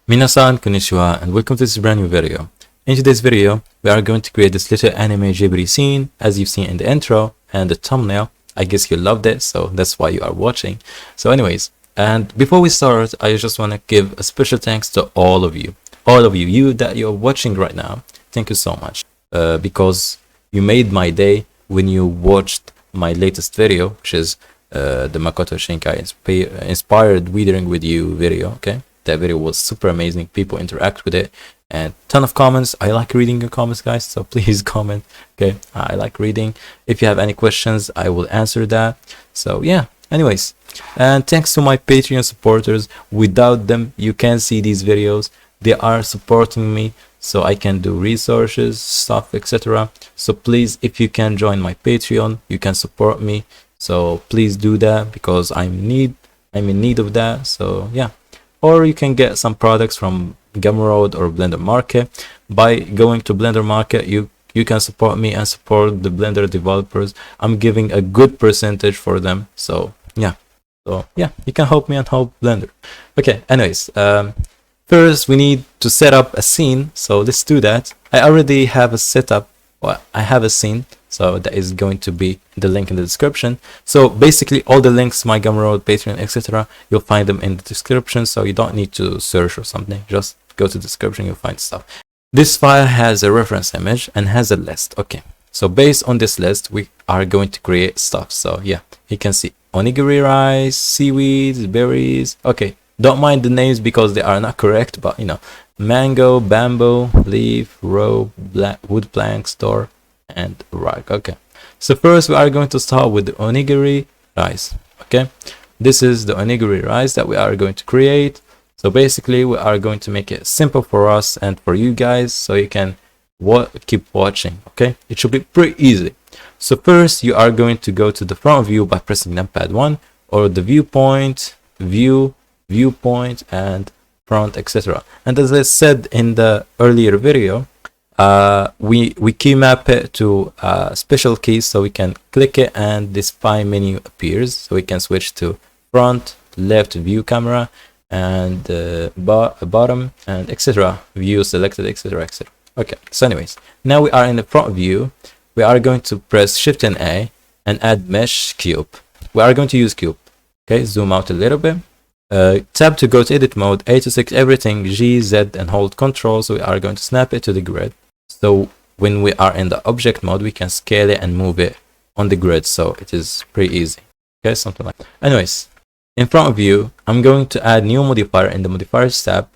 Minasan konnichiwa and welcome to this brand new video. In today's video, we are going to create this little anime Ghibli scene as you've seen in the intro and the thumbnail. I guess you loved it, so that's why you are watching. So anyways, and before we start, I just want to give a special thanks to all of you. You that you're watching right now, thank you so much. Because you made my day when you watched my latest video, which is the Makoto Shinkai inspired Weathering with You video, okay? That video was super amazing. People interact with it and ton of comments. I like reading your comments, guys, so please comment. Okay, I like reading. If you have any questions, I will answer that. So yeah, anyways, and thanks to my Patreon supporters. Without them, you can't see these videos. They are supporting me so I can do researches, stuff, etc. So please, if you can join my Patreon, you can support me. So please do that because I'm in need of that. So yeah. Or you can get some products from Gumroad or Blender Market. By going to Blender Market, you can support me and support the Blender developers. I'm giving a good percentage for them. So yeah, you can help me and help Blender. Okay, anyways, first we need to set up a scene. So let's do that. I already have a setup. Well, I have a scene, so that is going to be the link in the description. So basically all the links, my Gumroad, Patreon, etc., you'll find them in the description, so you don't need to search or something. Just go to the description, you'll find stuff. This file has a reference image and has a list. Okay, so based on this list, we are going to create stuff. So yeah, you can see onigiri rice, seaweeds, berries. Okay, don't mind the names because they are not correct, but you know, mango, bamboo, leaf, rope, wood plank, store, and rock. Okay, so first we are going to start with the onigiri rice. Okay, this is the onigiri rice that we are going to create. So basically we are going to make it simple for us and for you guys, so you can keep watching. Okay, it should be pretty easy. So first you are going to go to the front view by pressing numpad 1 or the viewpoint, viewpoint, and front, etc. And as I said in the earlier video, we key map it to special keys, so we can click it and this spy menu appears, so we can switch to front, left view camera, and bottom, and etc. view selected, etc. Okay, so anyways, now we are in the front view. We are going to press shift and A and add mesh cube. We are going to use cube. Okay, zoom out a little bit. Tab to go to edit mode, A to select everything, G, Z, and hold Control. So we are going to snap it to the grid. So when we are in the object mode, we can scale it and move it on the grid. So it is pretty easy. Okay, something like that. Anyways, in front view, I'm going to add new modifier in the modifiers tab,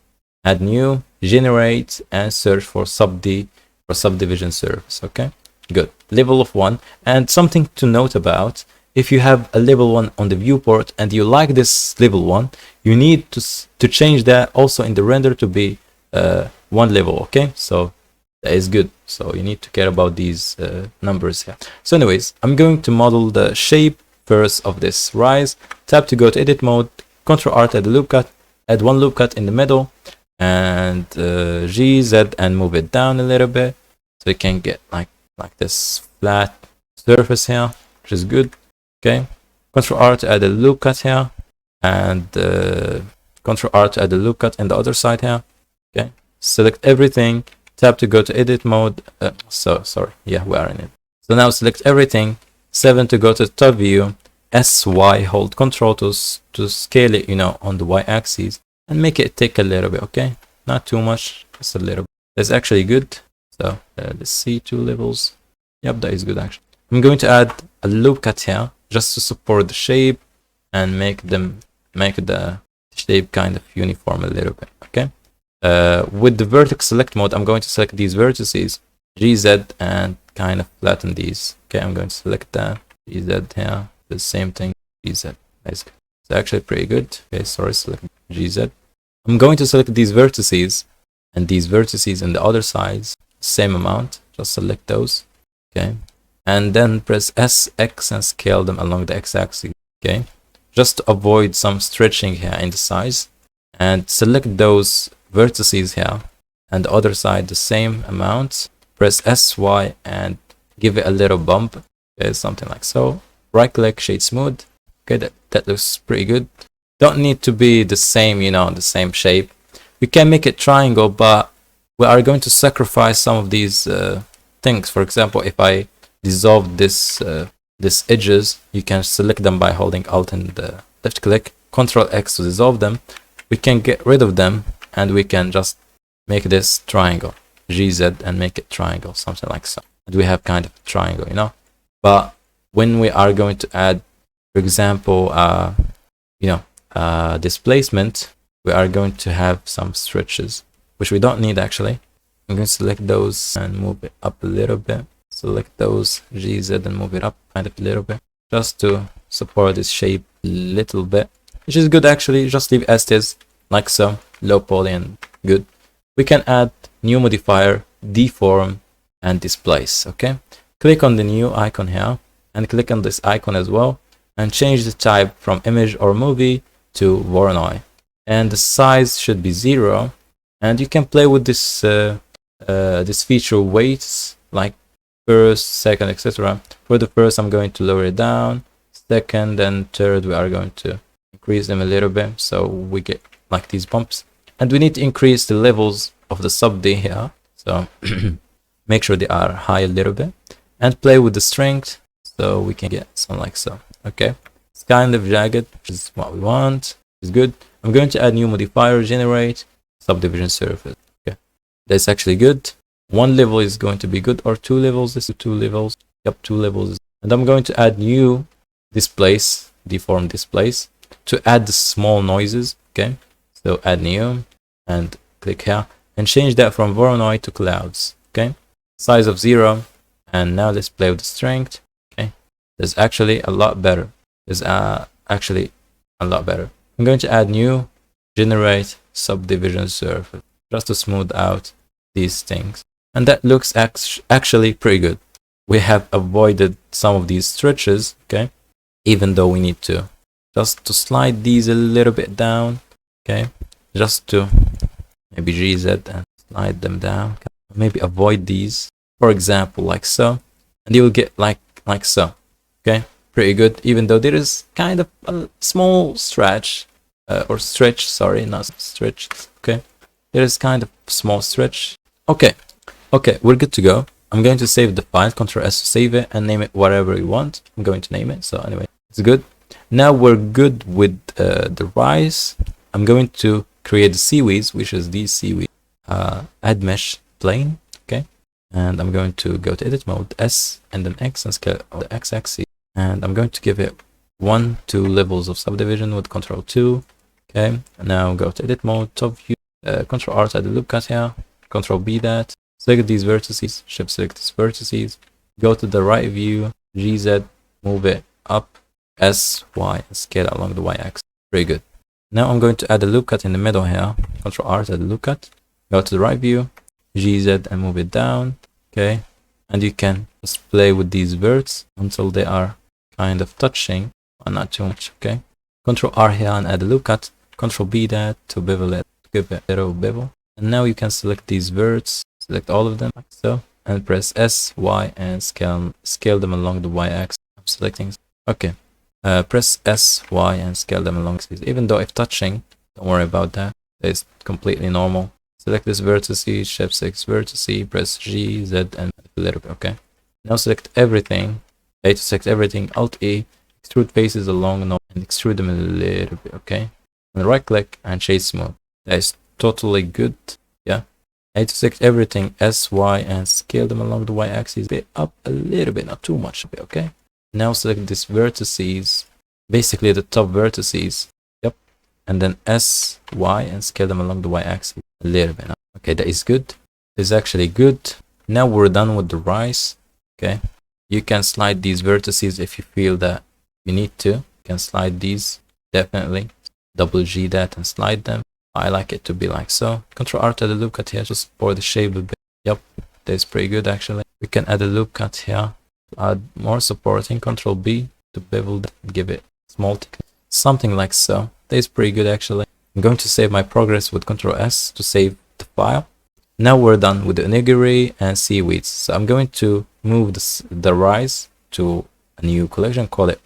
add new, generate, and search for subdivision service. Okay, good. Level of 1. And something to note about, if you have a level 1 on the viewport and you like this level 1, you need to change that also in the render to be 1 level. Okay, so that is good. So you need to care about these numbers here. So anyways, I'm going to model the shape first of this rise. Tab to go to edit mode, Ctrl R to add a loop cut, add 1 loop cut in the middle, and G, Z, and move it down a little bit so you can get like this flat surface here, which is good. Okay, Ctrl R to add a loop cut here, and Ctrl R to add a loop cut in the other side here. Okay, select everything, tab to go to edit mode. Sorry, yeah, we are in it. So now select everything, 7 to go to top view, SY, hold Control to scale it, you know, on the Y axis, and make it take a little bit. Okay, not too much, just a little bit. That's actually good. So let's see 2 levels. Yep, that is good actually. I'm going to add a loop cut here, just to support the shape and make the shape kind of uniform a little bit. Okay, with the vertex select mode, I'm going to select these vertices, GZ, and kind of flatten these. Okay, I'm going to select that, GZ here, the same thing, GZ. It's actually pretty good. Okay, sorry, select GZ. I'm going to select these vertices and these vertices in the other sides, same amount, just select those. Okay, and then press S, X, and scale them along the X-axis. Okay, just to avoid some stretching here in the size, and select those vertices here and the other side the same amount. Press S, Y, and give it a little bump. Okay, something like so. Right click, shade smooth. Okay, that looks pretty good. Don't need to be the same, you know, the same shape. We can make it triangle, but we are going to sacrifice some of these things. For example, if I dissolve this edges, you can select them by holding Alt and left click, Control X to dissolve them. We can get rid of them, and we can just make this triangle, GZ, and make it triangle, something like so. And we have kind of a triangle, you know. But when we are going to add, for example, displacement, we are going to have some stretches, which we don't need actually. I'm going to select those and move it up a little bit. Select those, GZ, and move it up kind of a little bit, just to support this shape a little bit, which is good actually. Just leave as it is, like so, low poly and good. We can add new modifier, deform and displace. Okay, click on the new icon here and click on this icon as well, and change the type from image or movie to Voronoi, and the size should be 0. And you can play with this this feature weights, like first, second, etc. For the first, I'm going to lower it down. Second and third, we are going to increase them a little bit, so we get like these bumps. And we need to increase the levels of the sub D here, so make sure they are high a little bit, and play with the strength so we can get something like so. Okay, it's kind of jagged, which is what we want. It's good. I'm going to add new modifier, generate subdivision surface. Okay, that's actually good. One level is going to be good, or 2 levels. This is 2 levels. Yep, 2 levels. And I'm going to add new displace, deform displace, to add the small noises. Okay, so add new and click here and change that from Voronoi to clouds. Okay, size of 0. And now let's play with the strength. Okay, that's actually a lot better. It's actually a lot better. I'm going to add new, generate subdivision surface, just to smooth out these things. And that looks actually pretty good. We have avoided some of these stretches, okay, even though we need to just to slide these a little bit down, okay, just to maybe GZ and slide them down, maybe avoid these, for example, like so, and you will get like so. Okay, pretty good, even though there is kind of a small stretch, sorry, not stretch. Okay, there is kind of small stretch. Okay, we're good to go. I'm going to save the file, Ctrl S to save it, and name it whatever you want. I'm going to name it, so anyway, it's good. Now we're good with the rise. I'm going to create the seaweeds, which is these seaweed. Add mesh plane, okay, and I'm going to go to edit mode, S and then X, and scale the x-axis, and I'm going to give it 1, 2 levels of subdivision with Ctrl 2. Okay, and now go to edit mode, top view, Ctrl R to add the loop cut here, Ctrl B that, select these vertices, shift select these vertices, go to the right view, GZ, move it up, S, Y, and scale along the Y axis. Very good. Now I'm going to add a loop cut in the middle here, Ctrl R to add the loop cut, go to the right view, GZ, and move it down. Okay, and you can just play with these verts until they are kind of touching, but not too much. Okay, Ctrl R here and add a loop cut, Ctrl B that to bevel it, to give it a little bevel. And now you can select these verts, select all of them like so, and press S, Y, and scale them along the Y axis. I'm selecting. Okay, press S, Y, and scale them along these. Even though if touching, don't worry about that. It's completely normal. Select this vertice, shift 6 vertice, press G, Z, and a little bit. Okay. Now select everything. A to select everything. Alt E, extrude faces along and extrude them a little bit. Okay. And right click and shade smooth. That is totally good. Yeah. A to select everything. S, Y, and scale them along the Y axis. Bit up a little bit, not too much. Okay. Now select these vertices, basically the top vertices. Yep. And then S, Y, and scale them along the Y axis a little bit. Okay, that is good. This is actually good. Now we're done with the rise. Okay. You can slide these vertices if you feel that you need to. You can slide these, definitely. Double G that and slide them. I like it to be like so. Ctrl R to add a loop cut here, just pour the shape a bit. Yep, that's pretty good actually. We can add a loop cut here. Add more supporting. Ctrl B to bevel that, give it small thickness. Something like so. That's pretty good actually. I'm going to save my progress with Ctrl S to save the file. Now we're done with the onigiri and seaweeds. So I'm going to move the rice to a new collection, call it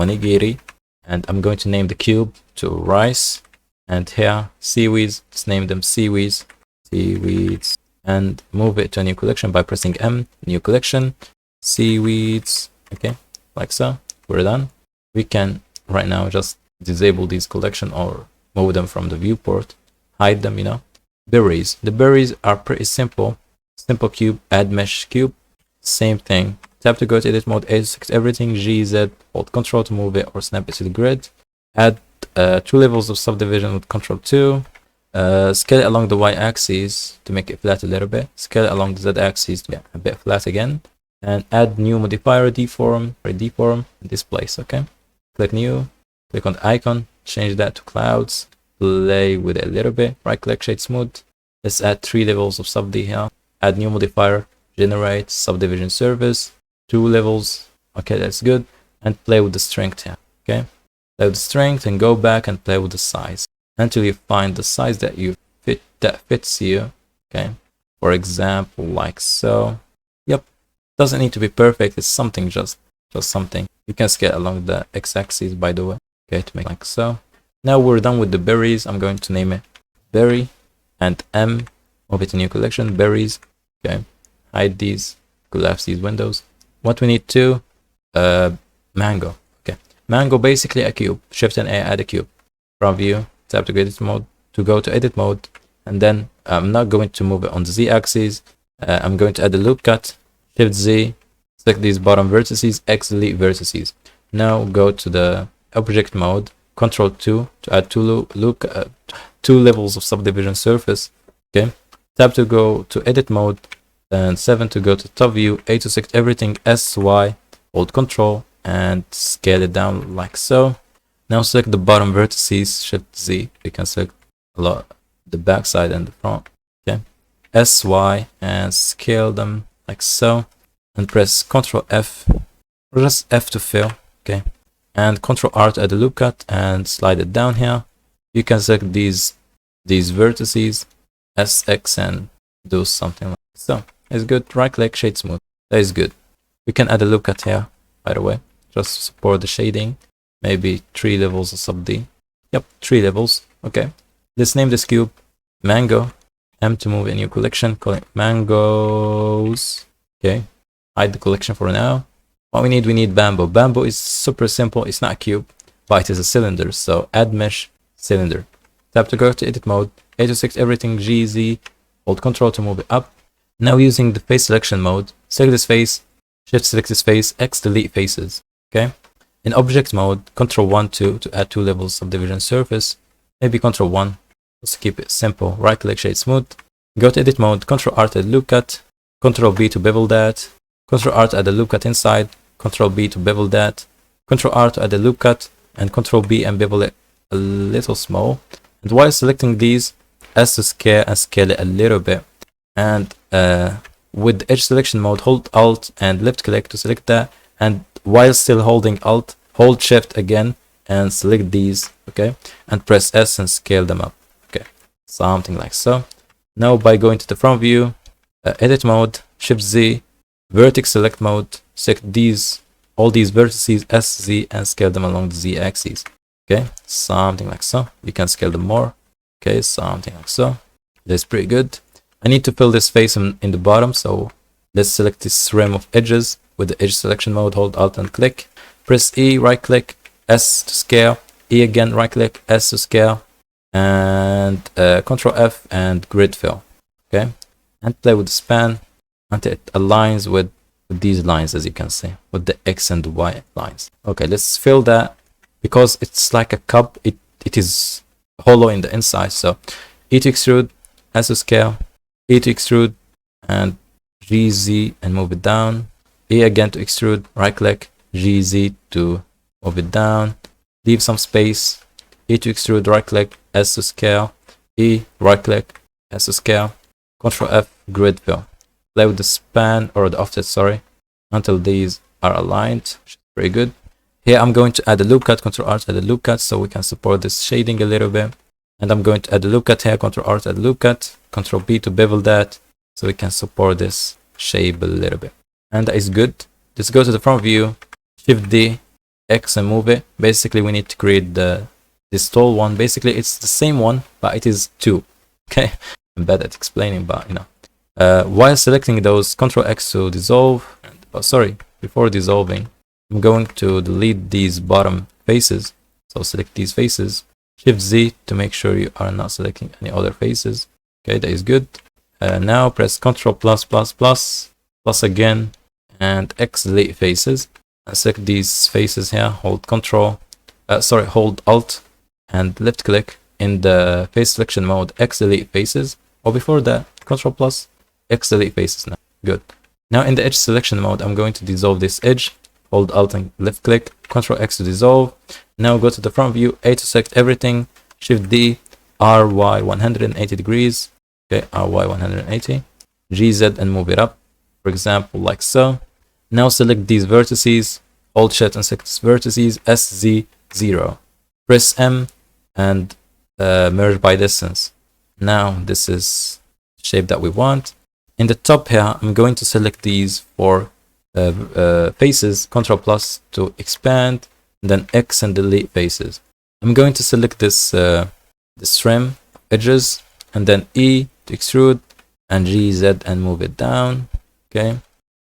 onigiri, and I'm going to name the cube to rice. And here, seaweeds, let's name them seaweeds, seaweeds, and move it to a new collection by pressing M, new collection, seaweeds, okay, like so. We're done. We can right now just disable these collection or move them from the viewport, hide them, you know. Berries, the berries are pretty simple. Simple cube, add mesh cube, same thing. Tap to go to edit mode, A to select everything, GZ, hold control to move it or snap it to the grid. Add 2 levels of subdivision with control 2. Scale it along the y-axis to make it flat a little bit. Scale it along the z-axis to get a bit flat again. And add new modifier, deform, or deform in this place, okay? Click new, click on the icon, change that to clouds, play with it a little bit, right click, shade smooth. Let's add 3 levels of sub D here. Add new modifier, generate subdivision surface, 2 levels, okay, that's good. And play with the strength here, okay? Play with the strength and go back and play with the size until you find the size that fits you, okay? For example, like so. Yep, doesn't need to be perfect, it's something, just something. You can scale along the x-axis, by the way, okay, to make like so. Now we're done with the berries. I'm going to name it berry and M, move it to new collection, berries, okay, hide these, collapse these windows. What we need to mango, okay, mango, basically a cube. Shift and A, add a cube. From view, tap to edit mode to go to edit mode, and then I'm not going to move it on the z-axis. I'm going to add a loop cut, Shift Z, select these bottom vertices, X delete vertices. Now go to the object mode, Control 2 to add 2 levels of subdivision surface, okay. Tap to go to edit mode, and 7 to go to top view, A to select everything, S, Y, hold control and scale it down like so. Now select the bottom vertices, Shift Z, you can select a lot, the back side and the front, okay. S, Y, and scale them like so, and press Ctrl F, or just F to fill, okay. And Ctrl R to add a loop cut and slide it down here. You can select these vertices, S, X, and do something like so. It's good. Right click, shade smooth. That is good. We can add a loop cut here, by the way, just to support the shading. Maybe 3 levels of sub D. Yep, 3 levels. Okay. Let's name this cube mango. M to move a new collection, call it mangoes. Okay. Hide the collection for now. What we need bamboo. Bamboo is super simple. It's not a cube, but it is a cylinder. So add mesh cylinder. Tap to go to edit mode. A to select everything, G, Z. Hold control to move it up. Now using the face selection mode, select this face, shift select this face, X delete faces. Okay. In object mode, Ctrl 1, 2 to add 2 levels subdivision surface. Maybe Ctrl 1. Let's keep it simple. Right click, shade smooth. Go to edit mode, Ctrl R to add loop cut. Ctrl B to bevel that. Ctrl R to add a loop cut inside. Ctrl B to bevel that. Ctrl R to add a loop cut. And Ctrl B and bevel it a little small. And while selecting these, S to scale and scale it a little bit. And with the edge selection mode, hold Alt and left click to select that. And while still holding Alt, hold Shift again and select these, okay? And press S and scale them up, okay? Something like so. Now by going to the front view, edit mode, Shift Z, vertex select mode, select these, all these vertices, S, Z, and scale them along the Z axis, okay? Something like so. You can scale them more, okay? Something like so. That's pretty good. I need to fill this face in the bottom, so let's select this rim of edges with the edge selection mode, hold Alt and click. Press E, right click, S to scale, E again, right click, S to scale, and Ctrl F and grid fill, okay? And play with the span until it aligns with these lines, as you can see, with the X and Y lines. Okay, let's fill that. Because it's like a cup, it is hollow in the inside, so E to extrude, S to scale, E to extrude, and GZ and move it down. E again to extrude, right click, GZ to move it down, leave some space, E to extrude, right click, S to scale, E, right click, S to scale, Ctrl F, grid fill. Play with the span or the offset, sorry, until these are aligned, which is pretty good. Here I'm going to add a loop cut, Ctrl R to add a loop cut so we can support this shading a little bit. And I'm going to add a loop cut here, Ctrl R to add a loop cut, Ctrl B to bevel that so we can support this shape a little bit. And that is good. Let's go to the front view, Shift D, X and move it. Basically we need to create the this tall one. Basically, it's the same one, but it is two. Okay, I'm bad at explaining, but you know. While selecting those, Control X to dissolve. Oh, sorry, before dissolving, I'm going to delete these bottom faces. So select these faces. Shift Z to make sure you are not selecting any other faces. Okay, that is good. Now press Control plus again, and X delete faces. And select these faces here. Hold Control. Hold Alt and left click in the face selection mode. X delete faces. Or before that, Control plus X delete faces now. Good. Now in the edge selection mode, I'm going to dissolve this edge. Hold Alt and left click. Control X to dissolve. Now go to the front view. A to select everything. Shift D. RY 180 degrees. Okay, RY 180. GZ and move it up. For example, like so. Now select these vertices. Hold Shift and select these vertices. SZ 0. Press M and merge by distance. Now this is the shape that we want. In the top here, I'm going to select these four faces. Control plus to expand, and then X and delete faces. I'm going to select this trim edges, and then E to extrude, and GZ and move it down. Okay,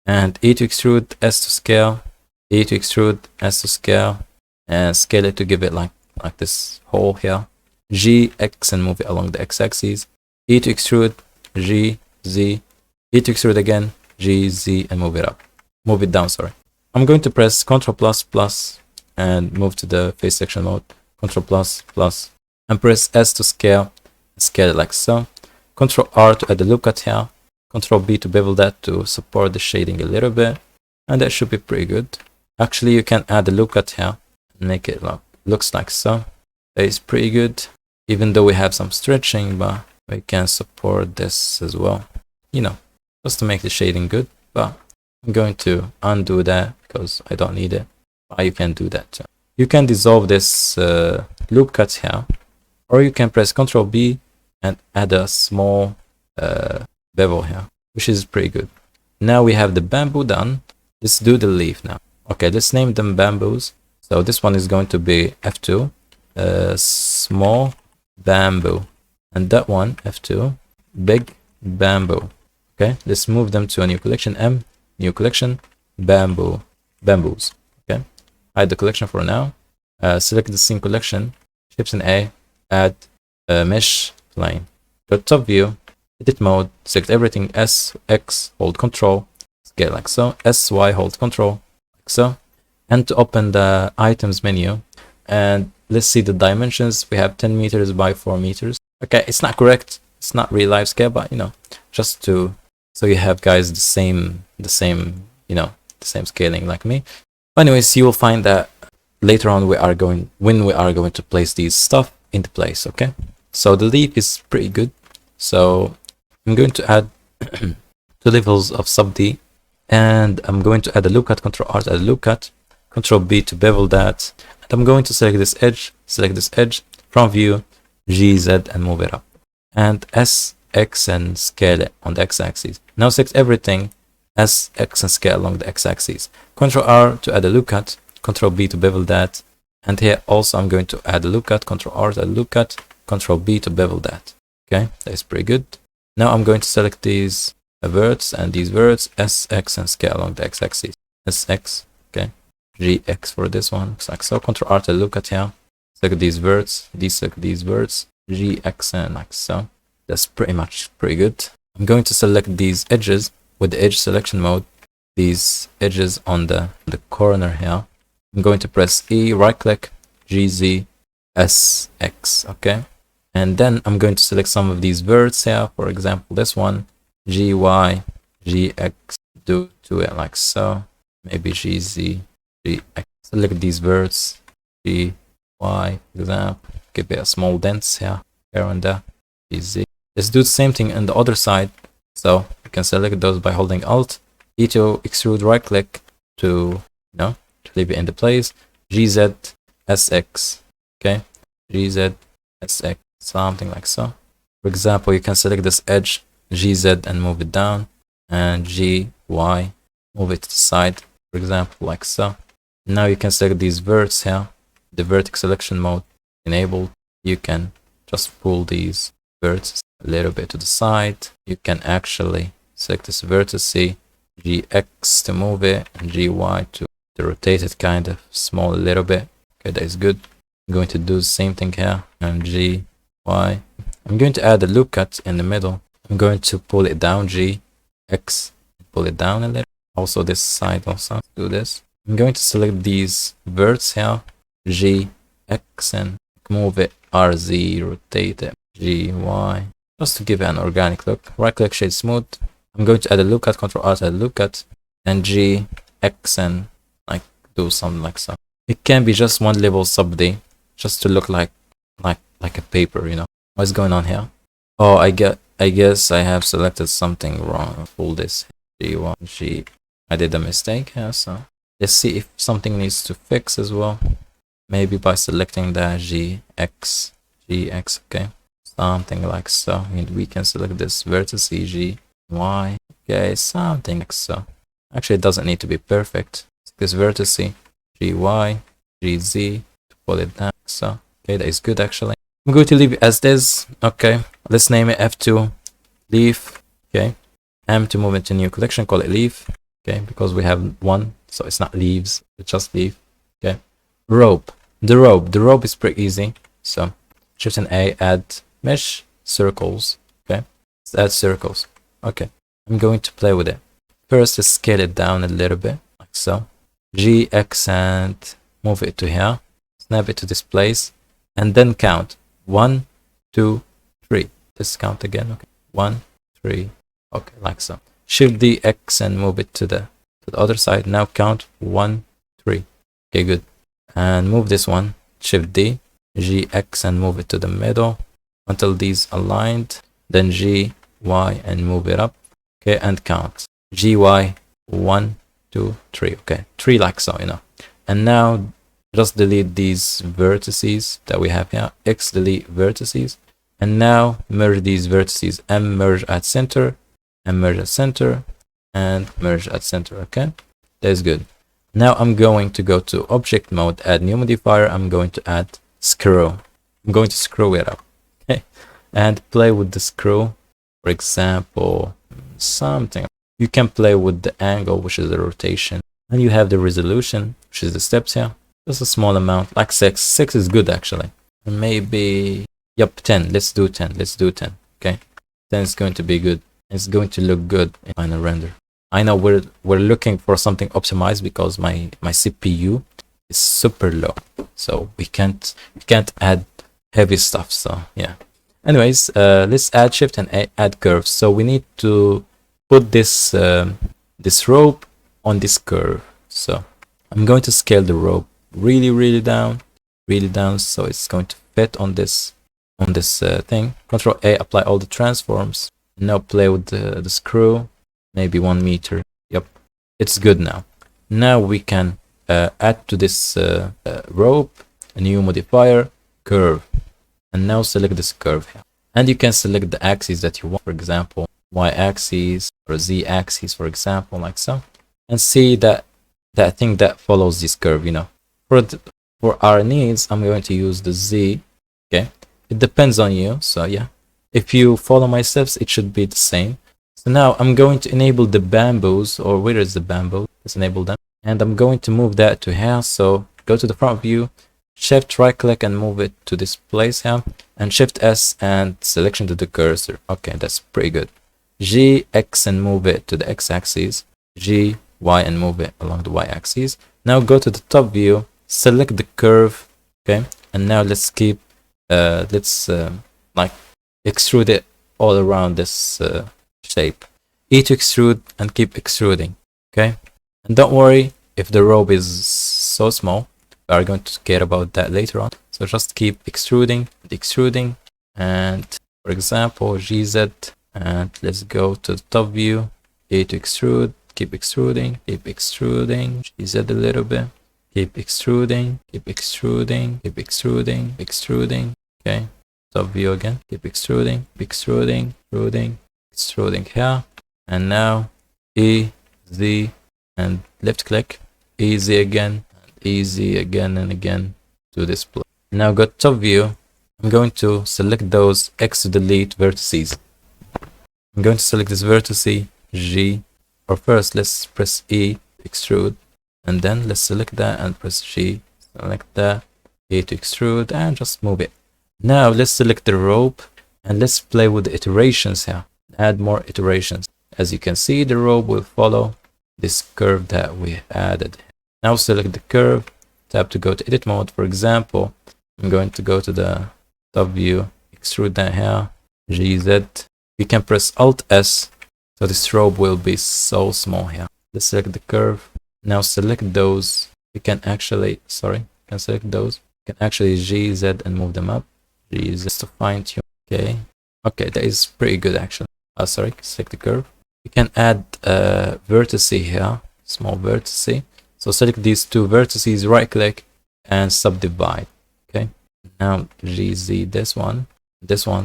and E to extrude, S to scale, E to extrude, S to scale, and scale it to give it like this hole here. G, X and move it along the X-axis. E to extrude, G, Z. E to extrude again, G, Z, and move it up. Move it down, sorry. I'm going to press Control plus and move to the face section mode. Control plus and press S to scale it like so. Control R to add a look cut here. Control B to bevel that to support the shading a little bit. And that should be pretty good. Actually, you can add a look cut here and make it looks like so. That is pretty good. Even though we have some stretching, but we can support this as well. You know, just to make the shading good. But I'm going to undo that because I don't need it. But you can do that too. You can dissolve this loop cut here, or you can press Ctrl B and add a small bevel here, which is pretty good. Now we have the bamboo done. Let's do the leaf now. Okay, let's name them bamboos. So this one is going to be F2, small bamboo, and that one F2, big bamboo. Okay, let's move them to a new collection. M, new collection, bamboos. Okay, hide the collection for now. Select the scene collection, Shift and A, add mesh plane. Go to top view, edit mode, select everything, S, X, hold Control, scale like so, S, Y, hold Control, like so. And to open the items menu, and let's see the dimensions. We have 10 meters by 4 meters. Okay, it's not correct. It's not real life scale, but you know, just to so you have guys the same scaling like me. But anyways, you will find that later on when we are going to place these stuff into place. Okay, so the leaf is pretty good. So I'm going to add 2 levels of sub D, and I'm going to add a loop cut. Control R to add a loop cut. Control B to bevel that. And I'm going to select this edge, front view, GZ, and move it up. And S, X, and scale it on the X-axis. Now select everything, S, X, and scale along the X-axis. Control R to add a loop cut. Control B to bevel that. And here also I'm going to add a loop cut. Control R to add a loop cut. Control B to bevel that. Okay, that's pretty good. Now I'm going to select these verts and these verts, S, X, and scale along the X-axis. S, X, okay. GX for this one, looks like so. Control R to look at here. Select these verts, select these verts, GX and like so. That's pretty good. I'm going to select these edges with the edge selection mode. These edges on the corner here. I'm going to press E, right click, GZ, SX, okay. And then I'm going to select some of these verts here. For example, this one, GY, GX, do to it like so. Maybe GZ. Select these verts, G, Y, for example, give it a small dents here and there, Z. Let's do the same thing on the other side. So you can select those by holding Alt, E to extrude, right click to leave it into place, GZ, SX, okay, GZ, SX, something like so. For example, you can select this edge, GZ, and move it down, and G, Y, move it to the side, for example, like so. Now you can select these verts here, the vertex selection mode, enabled, you can just pull these vertices a little bit to the side. You can actually select this vertex, GX to move it, and GY to rotate it kind of small a little bit. Okay, that is good. I'm going to do the same thing here, and GY. I'm going to add a loop cut in the middle. I'm going to pull it down, GX, pull it down a little. Also this side also, do this. I'm going to select these verts here, GX, and move it, RZ, rotate it, GY, just to give it an organic look. Right click, shade smooth. I'm going to add a loop cut, Control Alt, add a loop cut, and GX, and like do something like so. It can be just one level sub D, just to look like a paper, you know. What's going on here? Oh, I guess I have selected something wrong. Pull this G1, I did a mistake here, so let's see if something needs to fix as well. Maybe by selecting the GX, okay, something like so. And we can select this vertex GY, okay, something like so. Actually, it doesn't need to be perfect. This vertex GY, GZ, to pull it down. So, okay, that is good actually. I'm going to leave it as this. Okay, let's name it F2 leaf. Okay, M to move into new collection, call it leaf. Okay, because we have one, so it's not leaves, it's just leaf. Okay, rope. The rope is pretty easy. So Shift and A, add mesh circles. Okay, let's add circles. Okay, I'm going to play with it. First, let's scale it down a little bit, like so. GX and move it to here. Snap it to this place, and then count 1, 2, 3. Let's count again. Okay, 1, 3. Okay, like so. Shift the X and move it to the other side. Now count 1, 3. Okay, good. And move this one. Shift D, GX, and move it to the middle until these aligned. Then GY and move it up. Okay, and count GY 1, 2, 3. Okay, 3 like so, you know. And now just delete these vertices that we have here. X delete vertices. And now merge these vertices. M merge at center, and merge at center, and merge at center. Okay, that's good. Now I'm going to go to object mode, add new modifier. I'm going to add screw. I'm going to screw it up. Okay, and play with the screw. For example, something. You can play with the angle, which is the rotation, and you have the resolution, which is the steps here. Just a small amount, like 6. 6 is good actually. Maybe, yep, 10. Let's do 10. Let's do 10. Okay, 10 is going to be good. It's going to look good in final render. I know we're looking for something optimized because my CPU is super low, so we can't add heavy stuff. So yeah. Anyways, let's add Shift and add curves. So we need to put this this rope on this curve. So I'm going to scale the rope really down, so it's going to fit on this thing. Control A, apply all the transforms. Now play with the screw, maybe 1 meter. Yep, it's good now. Now we can add to this rope a new modifier, curve, and now select this curve here. And you can select the axis that you want, for example, y-axis or z-axis, for example, like so, and see that thing that follows this curve. You know, for our needs, I'm going to use the z. Okay, it depends on you. So yeah. If you follow my steps, it should be the same. So now I'm going to enable the bamboos, or where is the bamboo? Let's enable them. And I'm going to move that to here. So go to the front view, Shift right click and move it to this place here, and Shift S and selection to the cursor. Okay, that's pretty good. GX and move it to the X axis, GY and move it along the Y axis. Now go to the top view, select the curve. Okay, and now let's keep like extrude it all around this shape. E to extrude and keep extruding. Okay, and don't worry if the rope is so small. We are going to care about that later on. So just keep extruding, and for example GZ, and let's go to the top view. E to extrude, keep extruding, GZ a little bit, keep extruding, extruding. Okay, top view again, keep extruding, extruding here. And now E, Z, and left click, easy again and again to this place. Now go to top view. I'm going to select those X to delete vertices. I'm going to select this vertice G, or first let's press E to extrude, and then let's select that and press G, select that, E to extrude, and just move it. Now let's select the rope and let's play with the iterations here. Add more iterations. As you can see, the rope will follow this curve that we added. Now select the curve, tap to go to edit mode. For example, I'm going to go to the top view, extrude that here, GZ. You can press Alt S, so this rope will be so small here. Let's select the curve. Now select those. You can actually, select those. You can actually GZ and move them up. GZ to fine tune. Okay, that is pretty good actually. Select the curve. You can add a vertex here, small vertex. So select these two vertices, right click and subdivide. Okay, now GZ this one,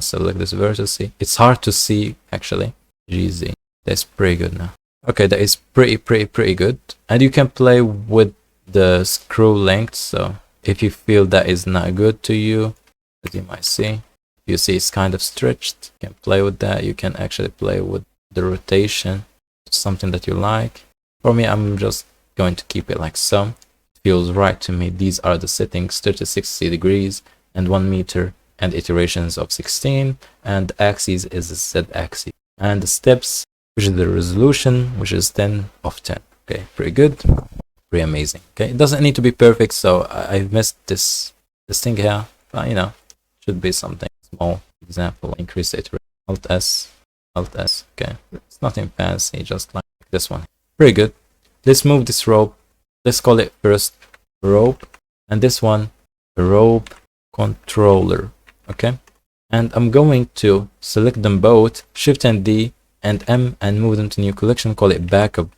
select this vertex. It's hard to see actually. GZ, that's pretty good now. Okay, that is pretty good. And you can play with the screw length. So if you feel that is not good to you, as you might see, you see it's kind of stretched, you can play with that. You can actually play with the rotation, something that you like. For me, I'm just going to keep it like so. It feels right to me. These are the settings: 30-60 degrees and 1 meter, and iterations of 16, and the axis is the Z axis, and the steps, which is the resolution, which is 10 of 10. Okay, pretty good, pretty amazing. Okay, it doesn't need to be perfect, so I missed this thing here, but you know, should be something small. Example, increase the iteration, Alt S. Okay, it's nothing fancy, just like this one. Pretty good. Let's move this rope. Let's call it first rope, and this one rope controller. Okay, and I'm going to select them both, Shift and D and M, and move them to new collection. Call it backup.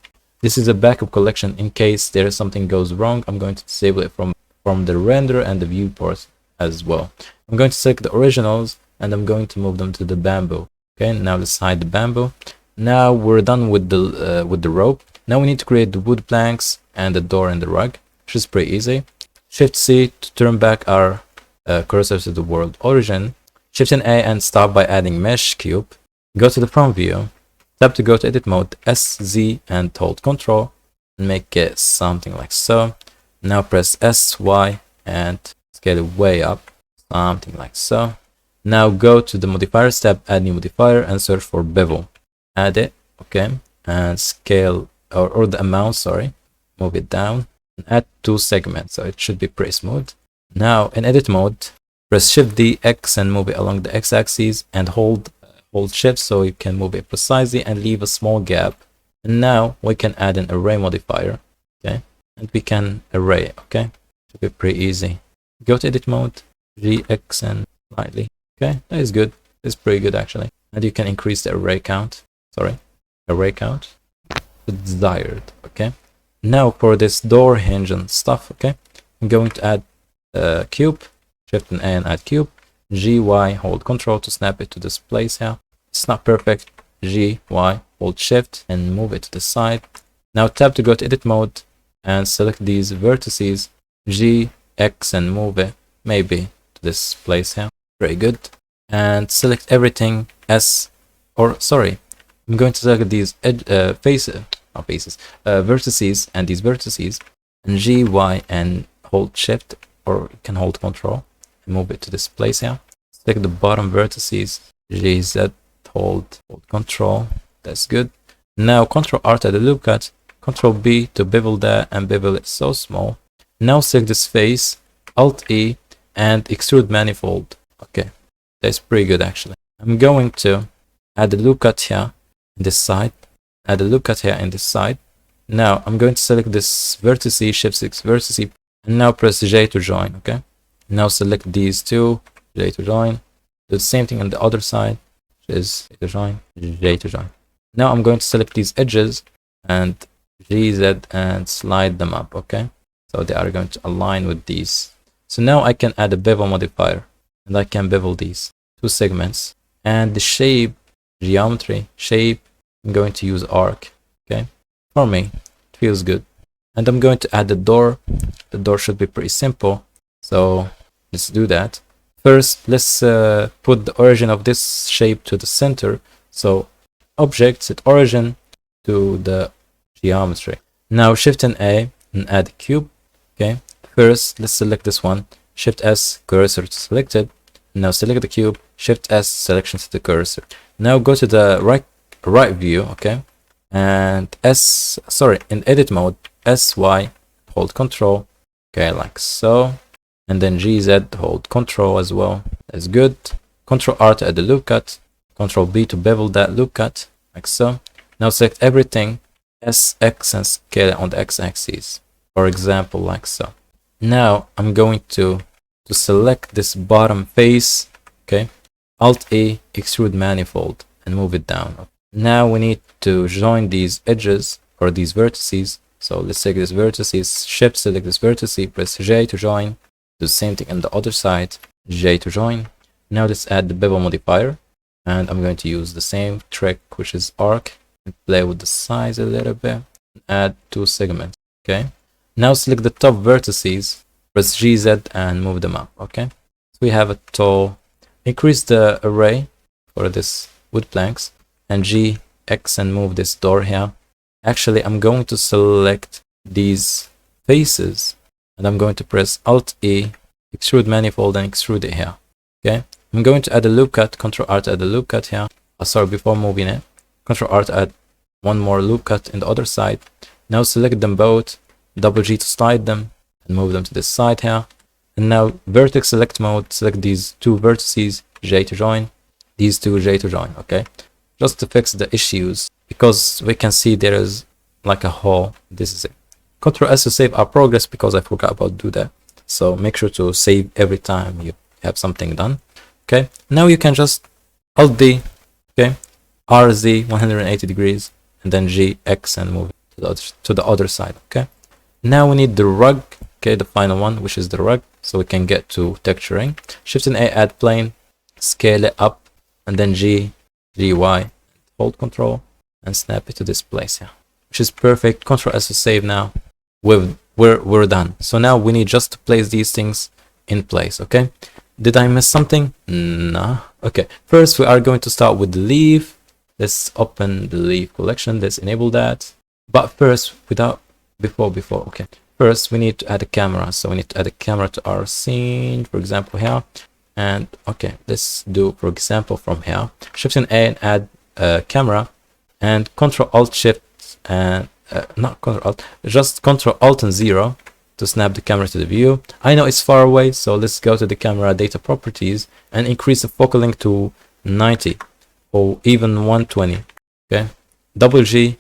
This is a backup collection in case there is something goes wrong. I'm going to disable it from the render and the viewport as well. I'm going to select the originals and I'm going to move them to the bamboo. Okay, now let's hide the bamboo. Now we're done with the rope. Now we need to create the wood planks and the door and the rug, which is pretty easy. Shift C to turn back our cursor to the world origin. Shift and A and stop by adding mesh cube. Go to the front view. Tap to go to edit mode, S, Z, and hold Control and make it something like so. Now press S, Y, and scale it way up, something like so. Now go to the modifiers tab, add new modifier, and search for bevel. Add it, okay, and scale or the amount, sorry, move it down and add 2 segments, so it should be pretty smooth. Now in edit mode, press Shift D, X, and move it along the X axis, and hold Shift so you can move it precisely and leave a small gap. And now we can add an array modifier, okay, and we can array, okay, should be pretty easy. Go to edit mode, G, X, and slightly. Okay, that is good. It's pretty good actually. And you can increase the array count. To desired. Okay. Now for this door hinge and stuff. Okay, I'm going to add a cube. Shift and A and add cube. G, Y, hold Control to snap it to this place here. It's not perfect. G, Y, hold Shift and move it to the side. Now tap to go to edit mode and select these vertices. G, X, and move it maybe to this place here. Very good. And select everything S, or sorry, I'm going to select these vertices and these vertices, and G, Y, and hold Shift, or you can hold Control and move it to this place here. Select the bottom vertices, G, Z, hold Control. That's good. Now Control R to the loop cut, Control B to bevel that and bevel it so small. Now select this face, Alt E, and extrude manifold. Okay, that's pretty good actually. I'm going to add a loop cut here in this side, add a loop cut here in this side. Now I'm going to select this vertice, Shift 6 vertice, and now press J to join. Okay, now select these two, J to join. Do the same thing on the other side, which is J to join, J to join. Now I'm going to select these edges and GZ and slide them up. Okay, so they are going to align with these. So now I can add a bevel modifier, and I can bevel these 2 segments. And the shape, geometry, shape, I'm going to use arc. Okay, for me, it feels good. And I'm going to add the door. The door should be pretty simple. So let's do that. First, let's put the origin of this shape to the center. So object, set origin to the geometry. Now Shift and A and add a cube. Okay. First, let's select this one. Shift S, cursor to selected. Now select the cube. Shift S, selection to the cursor. Now go to the right view. Okay. And in edit mode, SY, hold Control. Okay, like so. And then GZ, hold Control as well. That's good. Control R to add the loop cut. Control B to bevel that loop cut, like so. Now select everything, S, X, and scale it on the X-axis. For example, like so. Now I'm going to select this bottom face. Okay. Alt A, extrude manifold, and move it down. Now we need to join these edges or these vertices. So let's take this vertices, Shift, select this vertice, press J to join. Do the same thing on the other side, J to join. Now let's add the bevel modifier, and I'm going to use the same trick, which is arc, and play with the size a little bit, and add 2 segments. Okay. Now select the top vertices, press GZ and move them up. Okay. So we have a tall. Increase the array for this wood planks, and G, X, and move this door here. Actually, I'm going to select these faces, and I'm going to press Alt E, extrude manifold, and extrude it here. Okay. I'm going to add a loop cut, Control R to add a loop cut here. Sorry, before moving it, Control R to add one more loop cut in the other side. Now select them both, double G to slide them, and move them to this side here. And now vertex select mode, select these 2 vertices, J to join, these 2, J to join. Okay. Just to fix the issues, because we can see there is like a hole. This is it. Control S to save our progress, because I forgot about do that. So make sure to save every time you have something done. Okay. Now you can just Alt D, okay, RZ 180 degrees, and then G, X, and move it to the other side. Okay. Now we need the rug. Okay, the final one, which is the rug, so we can get to texturing. Shift and A, add plane, scale it up, and then G, GY, hold Control, and snap it to this place here, which is perfect. Control S to save. Now we're done. So now we need just to place these things in place. Okay. Did I miss something? No. Okay. First, we are going to start with the leaf. Let's open the leaf collection. Let's enable that. But first, before. Okay. First, we need to add a camera. So we need to add a camera to our scene, for example, here. And okay, let's do, for example, from here. Shift and A and add a camera, and Control Alt Shift and not Control Alt, just Control Alt and 0 to snap the camera to the view. I know it's far away, so let's go to the camera data properties and increase the focal length to 90 or even 120. Okay, double G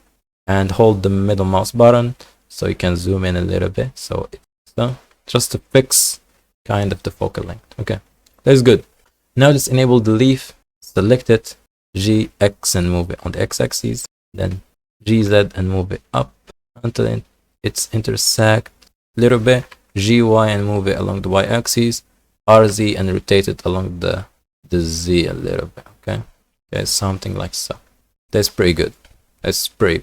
and hold the middle mouse button so you can zoom in a little bit. So it's done, just to fix kind of the focal length. Okay, that's good. Now let's enable the leaf. Select it, G, X, and move it on the X-axis. Then GZ and move it up until it's intersect a little bit. GY and move it along the Y-axis. RZ and rotate it along the Z a little bit. Okay, okay, something like so. That's pretty good. That's pretty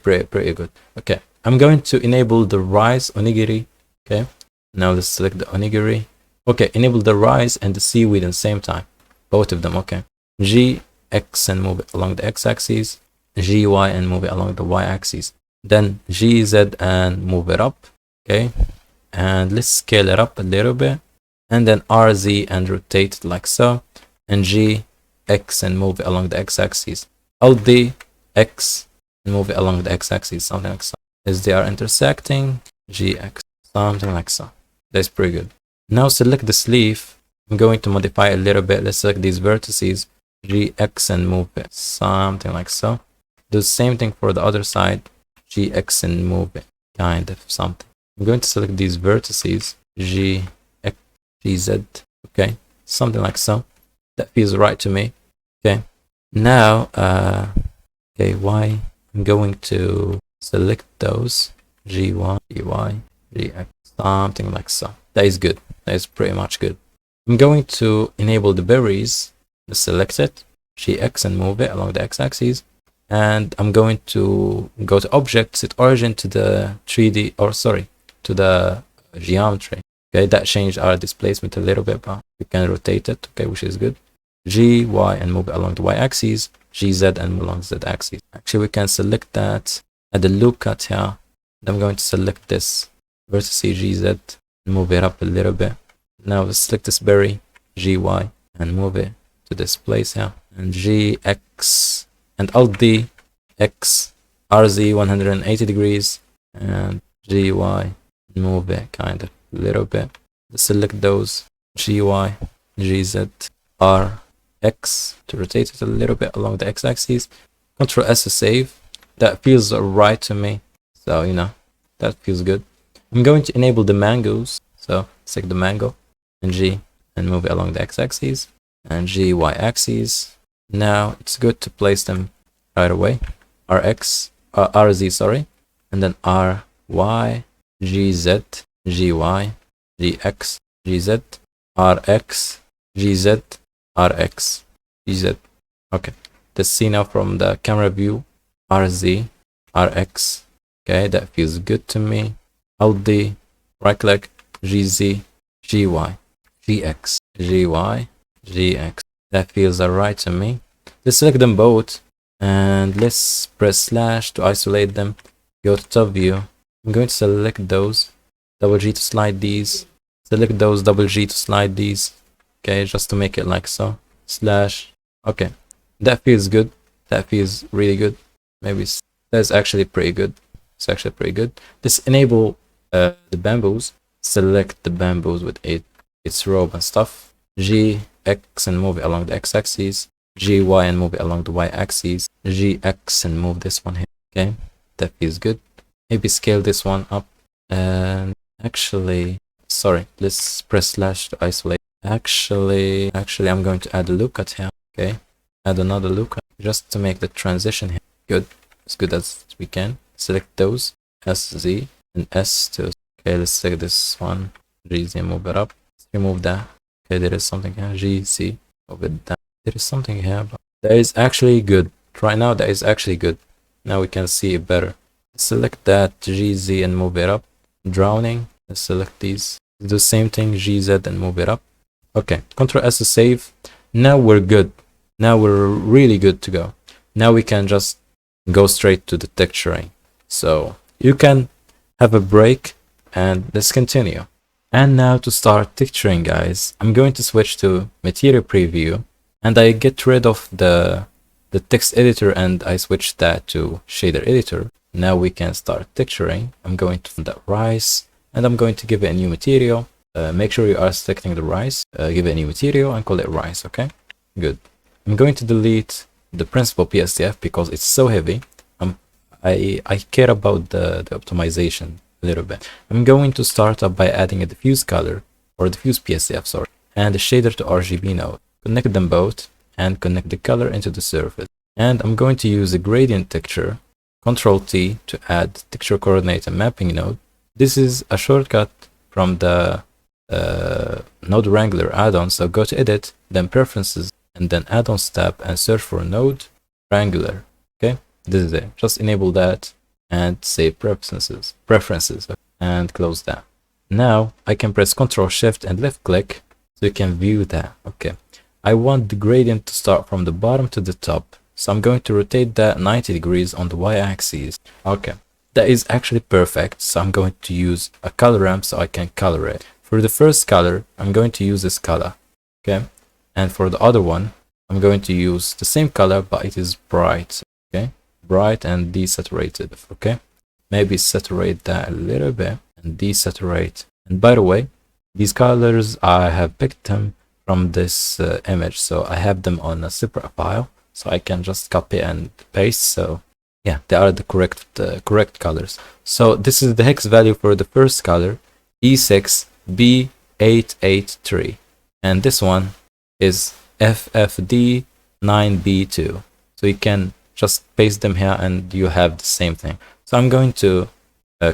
good. Okay, I'm going to enable the rise onigiri. Okay, now let's select the onigiri. Okay, enable the rise and the seaweed at the same time, both of them. Okay, G, X, and move it along the X-axis. GY and move it along the Y-axis. Then GZ and move it up. Okay, and let's scale it up a little bit. And then RZ and rotate it like so. And G, X, and move it along the X-axis. Alt D, X, and move it along the X-axis, something like so. As they are intersecting, GX, something like so. That's pretty good. Now select this leaf. I'm going to modify a little bit. Let's select these vertices, GX, and move it, something like so. Do the same thing for the other side, GX, and move it, kind of something. I'm going to select these vertices, GX, GZ, okay, something like so. That feels right to me. Okay, now, okay, Y, I'm going to select those, GY, GY, GX, something like so. That is good. That is pretty much good. I'm going to enable the berries. Let's select it, GX, and move it along the X-axis. And I'm going to go to Object, set Origin to the 3D, or sorry, to the geometry. Okay, that changed our displacement a little bit, but we can rotate it, okay, which is good. G, Y, and move it along the Y axis. G, Z, and move along the Z axis. Actually, we can select that at the loop cut here. I'm going to select this vertex G, Z, and move it up a little bit. Now let's select this berry, G, Y, and move it to this place here. And G, X, and Alt D, X, RZ 180 degrees, and G, Y, move it kind of a little bit. Select those, G, Y, G, Z, R, X to rotate it a little bit along the X axis. Control S to save. That feels right to me. So, you know, that feels good. I'm going to enable the mangoes. So, select the mango and G and move it along the X axis and G, Y axis. Now, it's good to place them right away. RZ, sorry. And then R, Y, G, Z, G, Y, G, X, G, Z, R, X, G, Z, RX, GZ. Okay, let's see now from the camera view. RZ, RX. Okay, that feels good to me. Alt D, right click, GZ, GY, GX, GY, GX. That feels alright to me. Let's select them both and let's press slash to isolate them. Go to top view. I'm going to select those. Double G to slide these. Select those, double G to slide these. Okay, just to make it like so. Slash. Okay, that feels good. That feels really good. Maybe that's actually pretty good. It's actually pretty good. Let's enable the bamboos. Select the bamboos with its robe and stuff. G, X, and move it along the X axis. G, Y, and move it along the Y axis. G, X, and move this one here. Okay, that feels good. Maybe scale this one up. And actually, sorry, let's press slash to isolate. Actually, I'm going to add a loop cut here. Okay, add another loop cut just to make the transition here good, as good as we can. Select those, SZ and S2. Okay, let's select this one, GZ, and move it up. Let's remove that. Okay, there is something here, GC, move it down. There is something here, but that is actually good. Right now, that is actually good. Now we can see it better. Select that, GZ, and move it up. Drowning, let's select these. Do the same thing, GZ, and move it up. Okay, Control S to save. Now we're good. Now we're really good to go. Now we can just go straight to the texturing. So you can have a break and let's continue. And now to start texturing, guys, I'm going to switch to material preview and I get rid of the text editor and I switch that to shader editor. Now we can start texturing. I'm going to find that rice and I'm going to give it a new material. Make sure you are selecting the rice, give it a new material and call it rice, okay? Good. I'm going to delete the principal PSTF because it's so heavy. I care about the optimization a little bit. I'm going to start up by adding a diffuse color, or diffuse PSTF, sorry, and a shader to RGB node. Connect them both and connect the color into the surface. And I'm going to use a gradient texture, Ctrl T to add texture coordinate and mapping node. This is a shortcut from the Node Wrangler add-on, so go to edit, then preferences, and then add-ons tab and search for Node Wrangler. Okay, this is it. Just enable that and save preferences and close that. Now I can press Ctrl Shift and left click so you can view that. Okay, I want the gradient to start from the bottom to the top, so I'm going to rotate that 90 degrees on the y-axis. Okay, that is actually perfect, so I'm going to use a color ramp so I can color it. For the first color, I'm going to use this color, okay? And for the other one, I'm going to use the same color, but it is bright, okay? Bright and desaturated, okay? Maybe saturate that a little bit and desaturate. And by the way, these colors, I have picked them from this image, so I have them on a separate file, so I can just copy and paste. So yeah, they are the correct colors. So this is the hex value for the first color, E6B883, and this one is FFD9B2. So you can just paste them here and you have the same thing. So I'm going to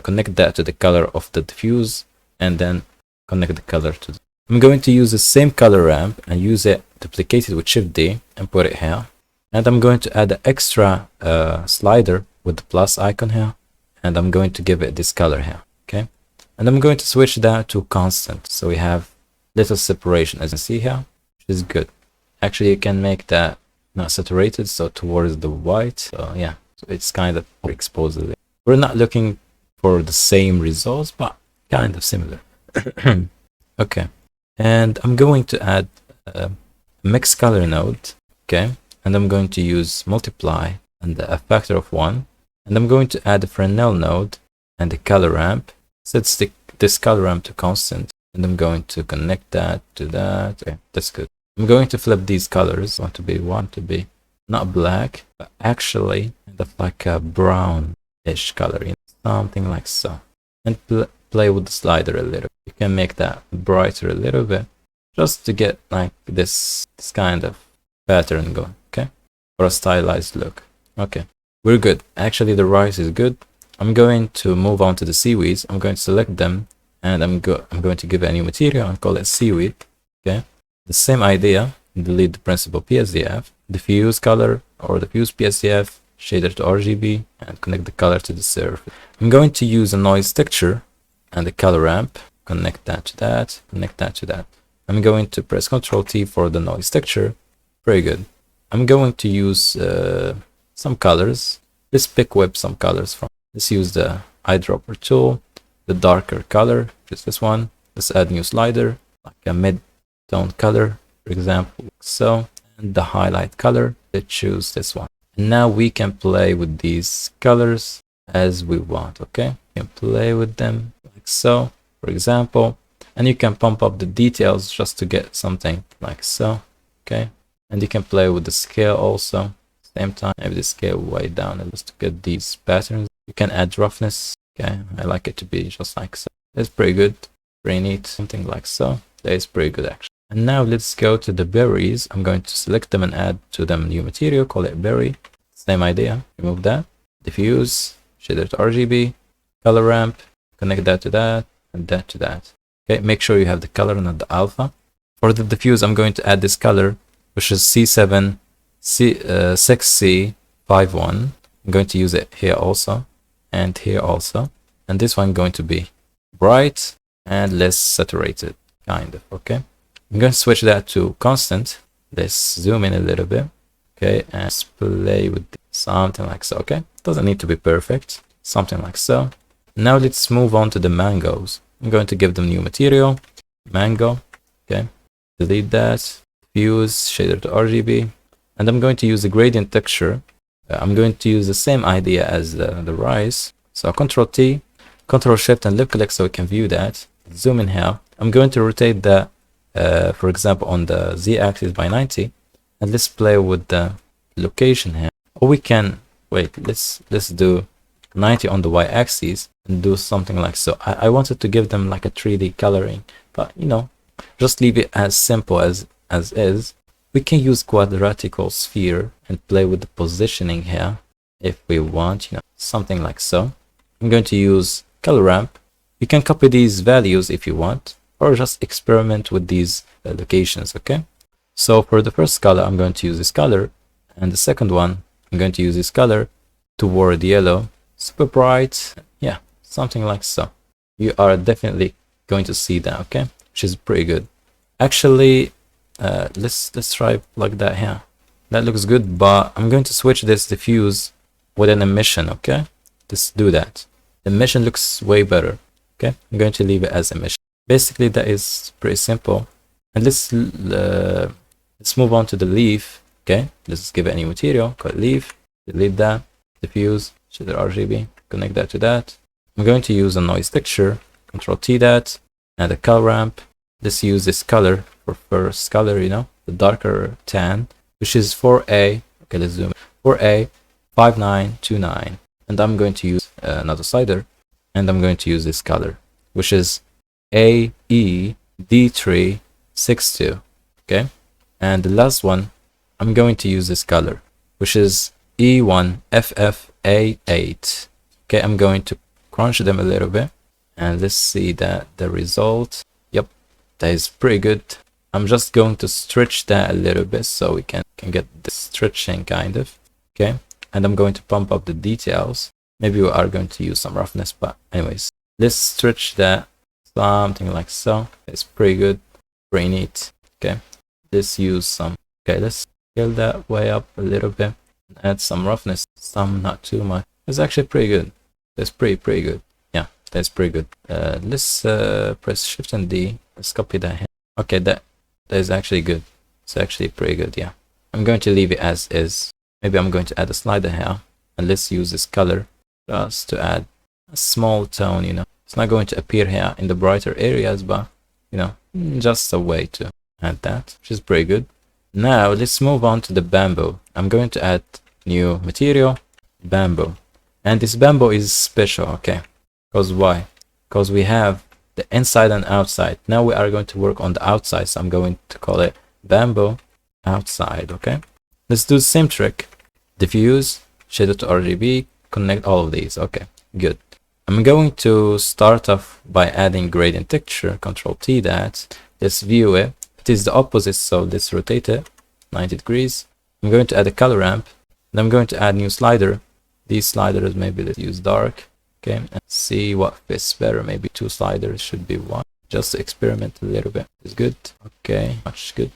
connect that to the color of the diffuse and then connect the color to I'm going to use the same color ramp and use it, duplicate it with Shift D and put it here. And I'm going to add an extra slider with the plus icon here, and I'm going to give it this color here. Okay, And I'm going to switch that to constant, so we have little separation, as you can see here, which is good. Actually, you can make that not saturated, so towards the white. So yeah, so it's kind of exposed. We're not looking for the same results, but kind of similar. Okay, and I'm going to add a mix color node. Okay, and I'm going to use multiply and a factor of 1, and I'm going to add a Fresnel node and a color ramp. Set this color ramp to constant, and I'm going to connect that to that. Okay, that's good. I'm going to flip these colors. Want to be not black, but actually kind of like a brownish color, something like so. And play with the slider a little. You can make that brighter a little bit, just to get like this kind of pattern going. Okay, for a stylized look. Okay, we're good. Actually, the rice is good. I'm going to move on to the seaweeds. I'm going to select them, and I'm going to give a new material and call it seaweed. Okay, the same idea. Delete the principal PSDF, diffuse color or diffuse PSDF, shader to RGB, and connect the color to the surface. I'm going to use a noise texture and the color ramp. Connect that to that. Connect that to that. I'm going to press Ctrl T for the noise texture. Very good. I'm going to use some colors. Let's pick whip some colors from. Let's use the eyedropper tool, the darker color, just this one. Let's add new slider, like a mid-tone color, for example, like so. And the highlight color, let's choose this one. And now we can play with these colors as we want, okay? You can play with them like so, for example. And you can pump up the details just to get something like so, okay? And you can play with the scale also. Same time, maybe the scale way down just to get these patterns. You can add roughness. Okay, I like it to be just like so. That's pretty good, pretty neat, something like so. That is pretty good actually. And now let's go to the berries. I'm going to select them and add to them new material, call it berry. Same idea, remove that. Diffuse, shader to RGB, color ramp, connect that to that, and that to that. Okay, make sure you have the color, not the alpha. For the diffuse, I'm going to add this color, which is C7 6C51. I'm going to use it here also, and here also. And this one going to be bright and less saturated, kind of, okay? I'm going to switch that to constant. Let's zoom in a little bit, okay? And play with something like so, okay? Doesn't need to be perfect, something like so. Now let's move on to the mangoes. I'm going to give them new material, mango, okay? Delete that, fuse, shader to RGB. And I'm going to use the gradient texture. I'm going to use the same idea as the rice. So Ctrl T, Ctrl Shift and left click so we can view that. Zoom in here. I'm going to rotate that, for example, on the Z axis by 90. And let's play with the location here. Or we can, wait, let's do 90 on the Y axis and do something like so. I wanted to give them like a 3D coloring, but you know, just leave it as simple as is. We can use quadratical sphere and play with the positioning here if we want, you know, something like so. I'm going to use color ramp. You can copy these values if you want, or just experiment with these locations, okay? So for the first color, I'm going to use this color, and the second one, I'm going to use this color toward yellow, super bright, yeah, something like so. You are definitely going to see that, okay? Which is pretty good. Actually, let's try like that here. That looks good, but I'm going to switch this diffuse with an emission, okay? Let's do that. Emission looks way better, okay? I'm going to leave it as emission. Basically, that is pretty simple. And let's move on to the leaf, okay? Let's give it a new material, call it leaf, delete that, diffuse, shader RGB, connect that to that. I'm going to use a noise texture, Ctrl T that, and a color ramp. Let's use this color for first color, you know, the darker tan, which is 4A. Okay, let's zoom in. 4A 5929. And I'm going to use another slider, and I'm going to use this color, which is AED362. Okay, and the last one, I'm going to use this color, which is E1FFA8. Okay, I'm going to crunch them a little bit, and let's see that the result. Yep, that is pretty good. I'm just going to stretch that a little bit so we can get the stretching kind of, okay? And I'm going to pump up the details. Maybe we are going to use some roughness, but anyways, Let's stretch that something like so. It's pretty good, pretty neat. Okay, let's use some. Okay, let's scale that way up a little bit and add some roughness, some not too much. It's actually pretty good. That's pretty good. Yeah, that's pretty good. Let's press Shift and D. Let's copy that here. Okay, that is actually good. It's actually pretty good. Yeah, I'm going to leave it as is. Maybe I'm going to add a slider here, and let's use this color just to add a small tone. You know, it's not going to appear here in the brighter areas, but you know, just a way to add that, which is pretty good. Now let's move on to the bamboo. I'm going to add new material, bamboo, and this bamboo is special. Okay, because why? Because we have the inside and outside. Now we are going to work on the outside, so I'm going to call it bamboo outside. Okay, let's do the same trick. Diffuse, shader to RGB, connect all of these. Okay, good. I'm going to start off by adding gradient texture. Control T that. Let's view it. It is the opposite, so let's rotate it 90 degrees. I'm going to add a color ramp, and I'm going to add new slider. These sliders, maybe let's use dark. Okay, and see what fits better. Maybe 2 sliders should be 1. Just to experiment a little bit. It's good. Okay, much good.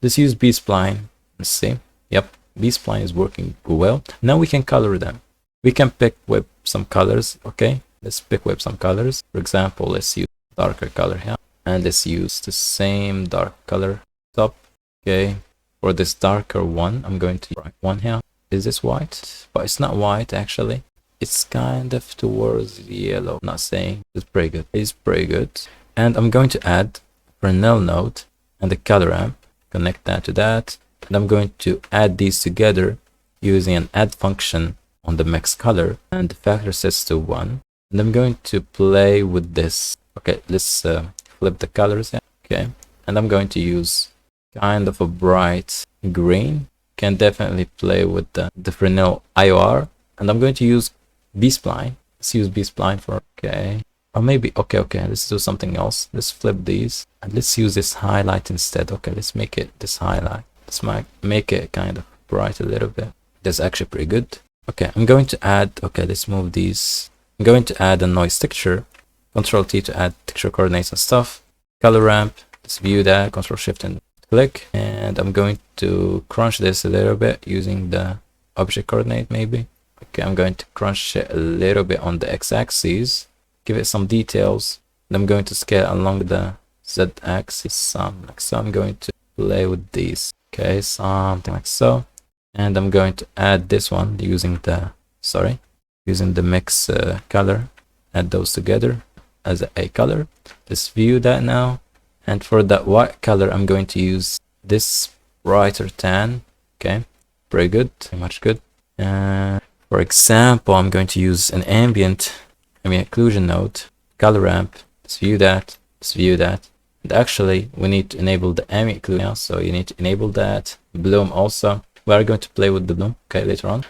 Let's use B-spline. Let's see. Yep, B-spline is working well. Now we can color them. We can pick with some colors. Okay, let's pick with some colors. For example, let's use darker color here, and let's use the same dark color top. Okay, for this darker one, I'm going to write one here. Is this white? But it's not white actually. It's kind of towards yellow. I'm not saying it's pretty good. It's pretty good. And I'm going to add a Fresnel node and the color ramp. Connect that to that. And I'm going to add these together using an add function on the max color, and the factor sets to 1. And I'm going to play with this. Okay, let's flip the colors here. Okay, and I'm going to use kind of a bright green. Can definitely play with the Fresnel IOR, and I'm going to use B-spline. Let's use B-spline for, okay, or maybe, okay, let's do something else. Let's flip these and let's use this highlight instead. Okay, let's make it this highlight. Let's make it kind of bright a little bit. That's actually pretty good. Okay, I'm going to add, okay, let's move these. I'm going to add a noise texture. Control T to add texture coordinates and stuff. Color ramp, let's view that. Control Shift and click. And I'm going to crunch this a little bit using the object coordinate maybe. Okay, I'm going to crunch it a little bit on the x-axis. Give it some details. And I'm going to scale along the z-axis. Some like so. I'm going to play with these. Okay, something like so. And I'm going to add this one using the mix color. Add those together as a color. Let's view that now. And for that white color, I'm going to use this brighter tan. Okay, very good, very much good. For example, I'm going to use an ambient occlusion node, color ramp. Let's view that. Let's view that. And actually, we need to enable the ambient occlusion now, so you need to enable that. Bloom also. We are going to play with the bloom. Okay, later on.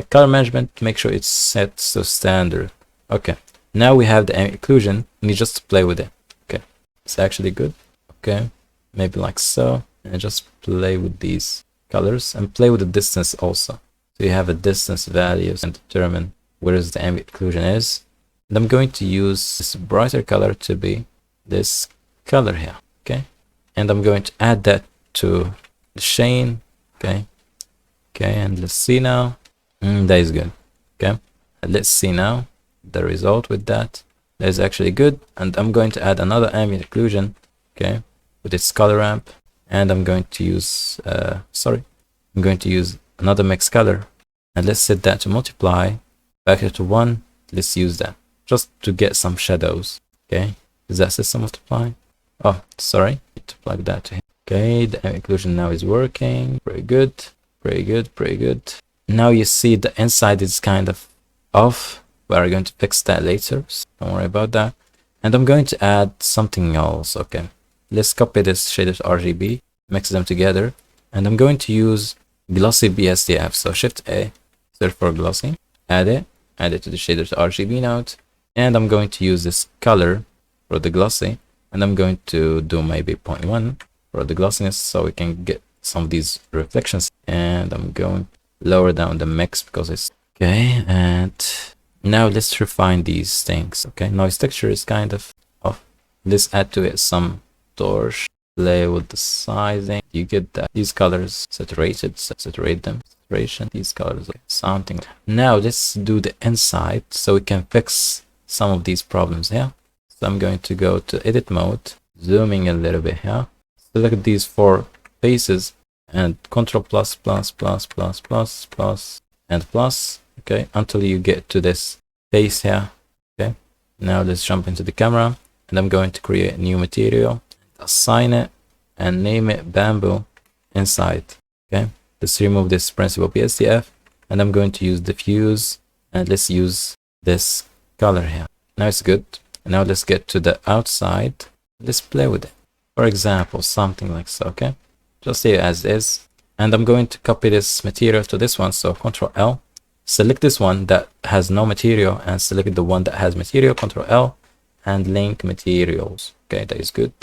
Color management. Make sure it's set to standard. Okay. Now we have the ambient occlusion. We need just to play with it. Okay, it's actually good. Okay, maybe like so, and just play with these colors and play with the distance also. So you have a distance values and determine where is the ambient occlusion is. And I'm going to use this brighter color to be this color here. Okay, and I'm going to add that to the shade. Okay, and let's see now. That is good. Okay, and let's see now the result with that. That is actually good. And I'm going to add another ambient occlusion. Okay, with its color ramp, and I'm going to use I'm going to use another mix color, and let's set that to multiply factor to 1. Let's use that just to get some shadows. Okay, is that set to multiply? Oh, sorry, need to plug that to him. Okay, the occlusion now is working. Very good, very good, very good. Now you see the inside is kind of off. We are going to fix that later, so don't worry about that. And I'm going to add something else. Okay, let's copy this shader to RGB, mix them together, and I'm going to use glossy BSDF. So Shift A, search for glossy, add it to the shader to RGB node, and I'm going to use this color for the glossy, and I'm going to do maybe 0.1 for the glossiness so we can get some of these reflections. And I'm going to lower down the mix because it's okay, and Now let's refine these things. Okay, noise texture is kind of off. Let's add to it some torch. Play with the sizing. You get that these colors saturated, saturate them. Saturation. These colors, okay, something. Now let's do the inside so we can fix some of these problems here. So I'm going to go to edit mode, zooming a little bit here. Select these 4 faces and Control plus plus plus plus plus plus and plus. Okay, until you get to this face here. Okay, now let's jump into the camera and I'm going to create a new material, assign it and name it bamboo inside. Okay, let's remove this principal PSDF and I'm going to use diffuse and let's use this color here. Now it's good. And now let's get to the outside. Let's play with it. For example, something like so. Okay, just leave it as is. And I'm going to copy this material to this one. So Control L, select this one that has no material and select the one that has material. Control L and link materials. Okay, that is good.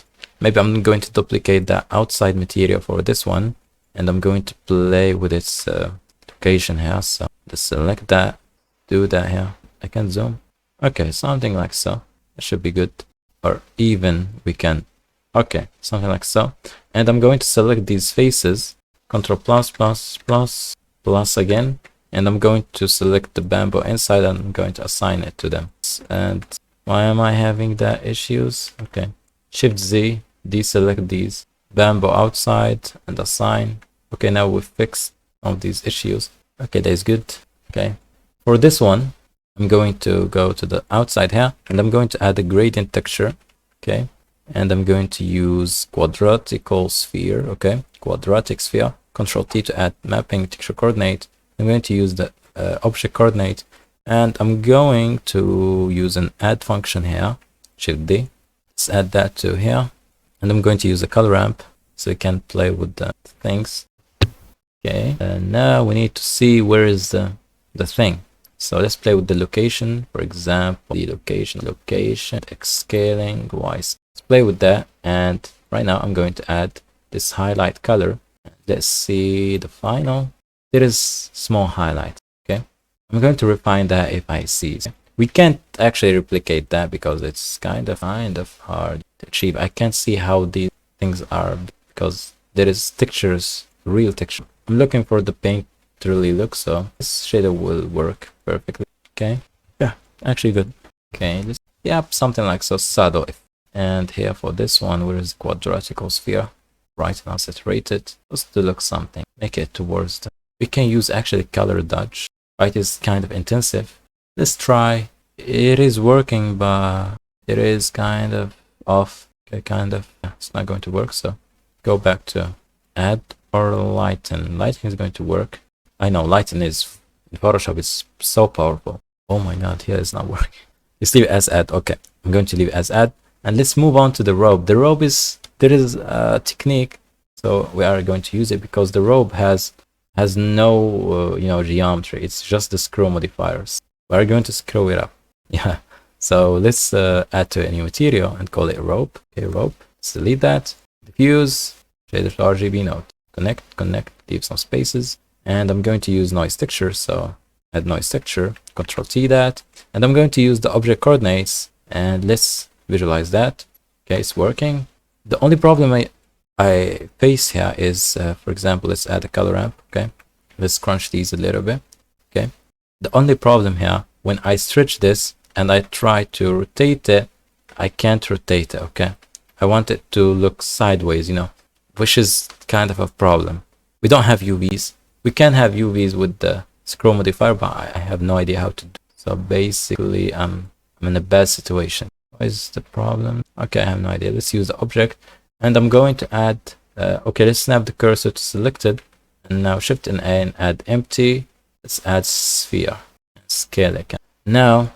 Maybe I'm going to duplicate that outside material for this one and I'm going to play with its location here. So let's select that, do that here. I can zoom. Okay, something like so. It should be good. Or even we can, okay, something like so. And I'm going to select these faces, Control plus plus plus plus again, and I'm going to select the bamboo inside and I'm going to assign it to them. And why am I having that issues? Okay, Shift Z, deselect these, bamboo outside and assign. Okay, now we fixed all of these issues. Okay, that is good. Okay, for this one, I'm going to go to the outside here and I'm going to add a gradient texture. Okay, and I'm going to use quadratical sphere. Okay, quadratic sphere. Control T to add mapping texture coordinate. I'm going to use the object coordinate and I'm going to use an add function here. Shift D. Let's add that to here and I'm going to use a color ramp so we can play with the things. Okay, and now we need to see where is the thing. So let's play with the location. For example, the location, X scaling, Y. Let's play with that. And right now I'm going to add this highlight color. Let's see the final. There is small highlight. Okay, I'm going to refine that if I see. We can't actually replicate that because it's kind of hard to achieve. I can't see how these things are because there is textures, real texture. I'm looking for the paint to really look, so this shader will work perfectly. Okay, yeah, actually good. Okay, let's, yeah, something like so, shadow. And here for this one, where is the quadratical sphere? Right now saturated. Let's to look something, make it towards the, we can use actually color dodge. Right, is kind of intensive. Let's try. It is working, but it is kind of off. Okay, kind of, yeah, it's not going to work. So go back to add or lighten. Lighting is going to work. I know lighten is in Photoshop is so powerful. Oh my god, here it's not working. Just leave it as add. Okay, I'm going to leave it as add. And let's move on to the robe. The robe is, there is a technique, so we are going to use it because the robe has no you know, geometry. It's just the screw modifiers. We are going to screw it up. Yeah. So let's add to a new material and call it robe. Okay, robe. Let's delete that. Diffuse. Shader to RGB node. Connect. Leave some spaces. And I'm going to use noise texture. So add noise texture. Control T that. And I'm going to use the object coordinates. And let's visualize that. Okay, it's working. The only problem I face here is, for example, let's add a color ramp. Okay, let's crunch these a little bit. Okay, the only problem here, when I stretch this and I try to rotate it, I can't rotate it. Okay, I want it to look sideways, you know, which is kind of a problem. We don't have UVs. We can have UVs with the scroll modifier, but I have no idea how to do. So basically, I'm in a bad situation. What is the problem? Okay, I have no idea. Let's use the object, and I'm going to add. Okay, let's snap the cursor to selected, and now Shift and A and add empty. Let's add sphere and scale it. Now,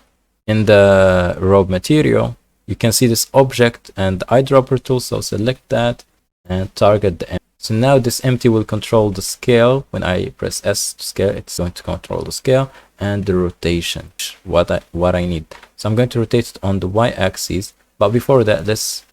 in the robe material, you can see this object and the eyedropper tool. So select that and target the empty. So now this empty will control the scale. When I press S to scale, it's going to control the scale and the rotation. What I need. So I'm going to rotate it on the Y-axis. But before that, let's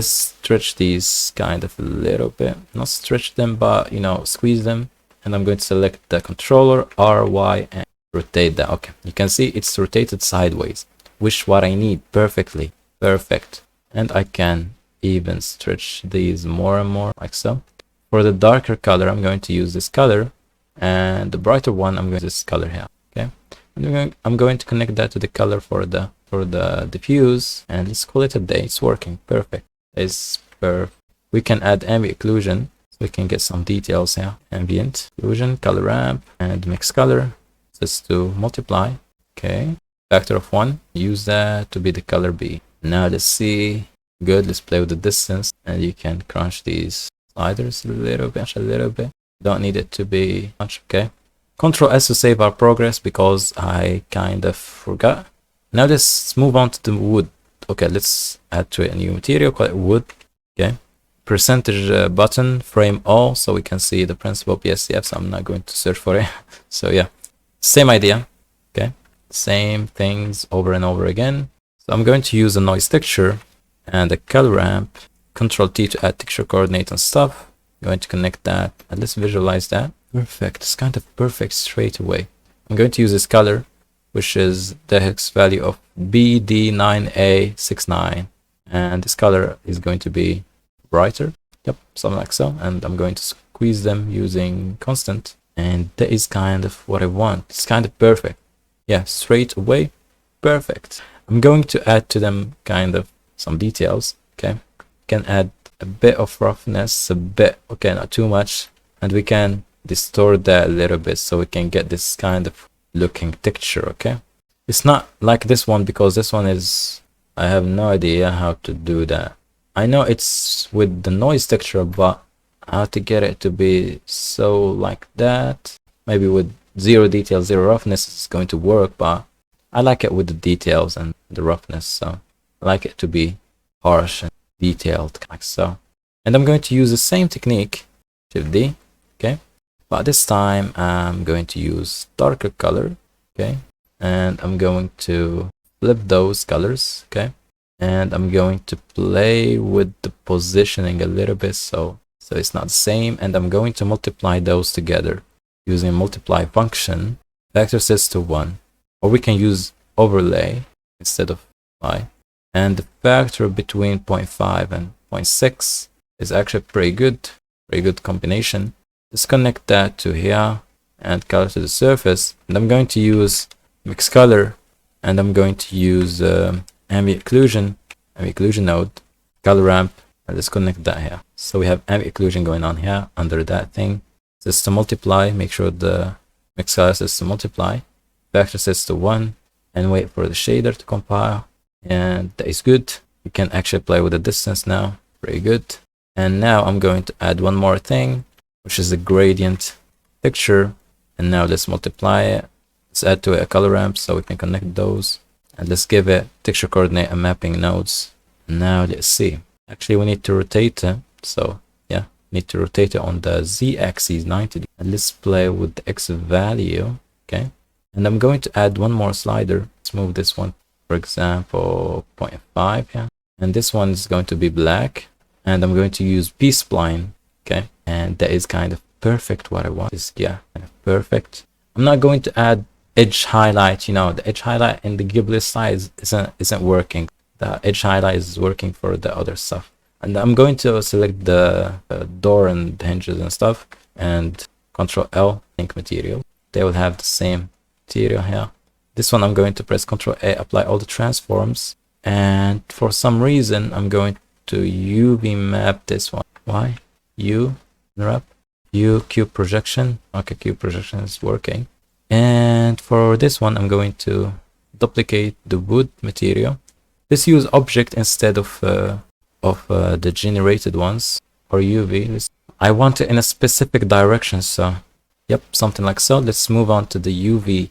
stretch these kind of a little bit. Not stretch them, but you know, squeeze them. And I'm going to select the controller R, Y, and rotate that. Okay, you can see it's rotated sideways, which what I need perfectly. Perfect. And I can even stretch these more and more like so. For the darker color, I'm going to use this color, and the brighter one, I'm going to use this color here. Okay, I'm going to connect that to the color for the diffuse, and let's call it a day. It's working perfect. It's perfect. We can add ambient occlusion, so we can get some details here. Ambient occlusion, color ramp, and mix color. Just to multiply. Okay, factor of 1. Use that to be the color B. Now let's see. Good. Let's play with the distance, and you can crunch these sliders a little bit. Don't need it to be much. Okay. Control S to save our progress because I kind of forgot. Now let's move on to the wood. Okay, let's add to it a new material, call it wood. Okay. Percentage button, frame all, so we can see the principal PSCF, so I'm not going to search for it. So yeah, same idea. Okay, same things over and over again. So I'm going to use a noise texture and a color ramp. Control T to add texture coordinate and stuff. I'm going to connect that, and let's visualize that. Perfect. It's kind of perfect straight away. I'm going to use this color, which is the hex value of BD9A69, and this color is going to be brighter. Yep, something like so. And I'm going to squeeze them using constant, and that is kind of what I want. It's kind of perfect. Yeah, straight away, perfect. I'm going to add to them kind of some details. Okay, can add a bit of roughness, a bit, okay, not too much, and we can distort that a little bit so we can get this kind of looking texture. Okay, it's not like this one because this one is, I have no idea how to do that. I know it's with the noise texture, but how to get it to be so like that? Maybe with zero detail, zero roughness is going to work, but I like it with the details and the roughness, so I like it to be harsh and detailed like so. And I'm going to use the same technique, Shift D, okay, but this time I'm going to use darker color, okay, and I'm going to flip those colors, okay, and I'm going to play with the positioning a little bit so it's not the same, and I'm going to multiply those together using a multiply function. Factor sets to 1, or we can use overlay instead of y, and the factor between 0.5 and 0.6 is actually pretty good combination. Let's connect that to here and color to the surface, and I'm going to use mix color, and I'm going to use ambient occlusion node, color ramp, and let's connect that here. So we have ambient occlusion going on here under that thing. Just to multiply, make sure the mix color says to multiply, factor sets to 1, and wait for the shader to compile, and that is good. You can actually play with the distance now, pretty good. And now I'm going to add one more thing, which is the gradient texture, and now let's multiply it. Let's add to it a color ramp so we can connect those, and let's give it texture coordinate and mapping nodes. Now let's see, actually we need to rotate it, so yeah, need to rotate it on the Z axis 90, and let's play with the X value. Okay, and I'm going to add one more slider. Let's move this one, for example 0.5 here, and this one is going to be black, and I'm going to use B-spline. Okay, and that is kind of perfect what I want. Is yeah, kind of perfect. I'm not going to add edge highlight. You know, the edge highlight in the Ghibli side isn't working. The edge highlight is working for the other stuff. And I'm going to select the door and the hinges and stuff, and Control L, link material. They will have the same material here. This one I'm going to press Control A, apply all the transforms, and for some reason I'm going to UV map this one. Why? U wrap, U cube projection. Okay, cube projection is working. And for this one I'm going to duplicate the wood material. Let's use object instead of the generated ones, or UV. I want it in a specific direction, so yep, something like so. Let's move on to the UV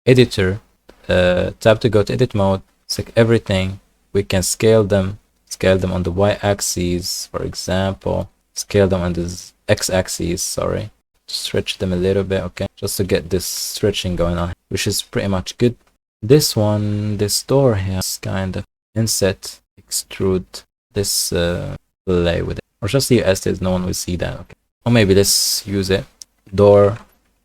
editor. Tab to go to edit mode, select everything. We can scale them on the y-axis, for example, scale them on the x-axis, sorry, stretch them a little bit, okay, just to get this stretching going on, which is pretty much good. This one, this door here is kind of inset, extrude, this play with it, or just leave as is, no one will see that. Okay, or maybe let's use it, door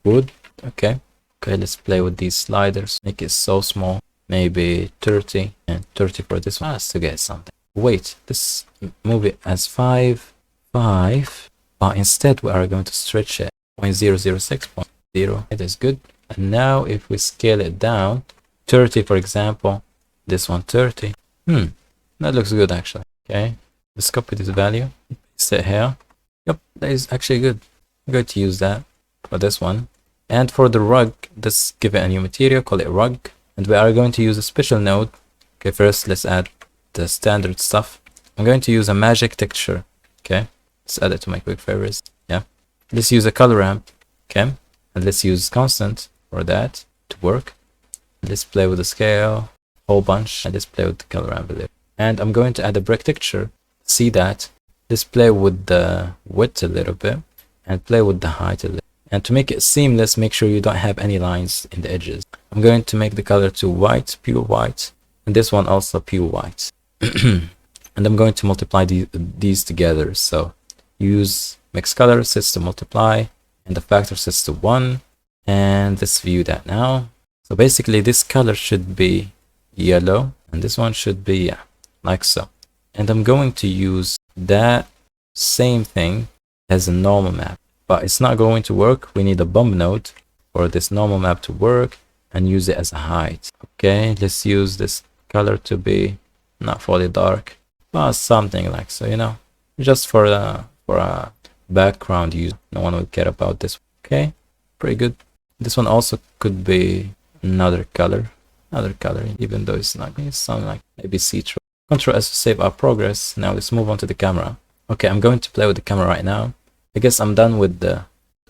wood. Okay, Okay, let's play with these sliders. Make it so small. Maybe 30 and 30 for this one. Has to get something. Wait, let's move it as 5, 5. But instead we are going to stretch it 0.006.0. It is good. And now if we scale it down, 30 for example, this one 30. That looks good actually. Okay, let's copy this value. Paste it here. Yep, that is actually good. I'm going to use that for this one. And for the rug, let's give it a new material, call it rug. And we are going to use a special node. Okay, first let's add the standard stuff. I'm going to use a magic texture. Okay, let's add it to my quick favorites. Yeah, let's use a color ramp. Okay, and let's use constant for that to work. Let's play with the scale, whole bunch, and let's play with the color ramp a little. And I'm going to add a brick texture. See that? Let's play with the width a little bit and play with the height a little. And to make it seamless, make sure you don't have any lines in the edges. I'm going to make the color to white, pure white, and this one also pure white. And I'm going to multiply these together. So use mix color sets to multiply and the factor sets to 1. And let's view that now. So basically this color should be yellow and this one should be like so. And I'm going to use that same thing as a normal map, but it's not going to work. We need a bump node for this normal map to work and use it as a height. Okay, let's use this color to be not fully dark, but something like so, you know, just for a background use. No one will care about this. Okay, pretty good. This one also could be another color, even though it's not. It's something like maybe see-through. Control S to save our progress. Now let's move on to the camera. Okay, I'm going to play with the camera right now. I guess I'm done with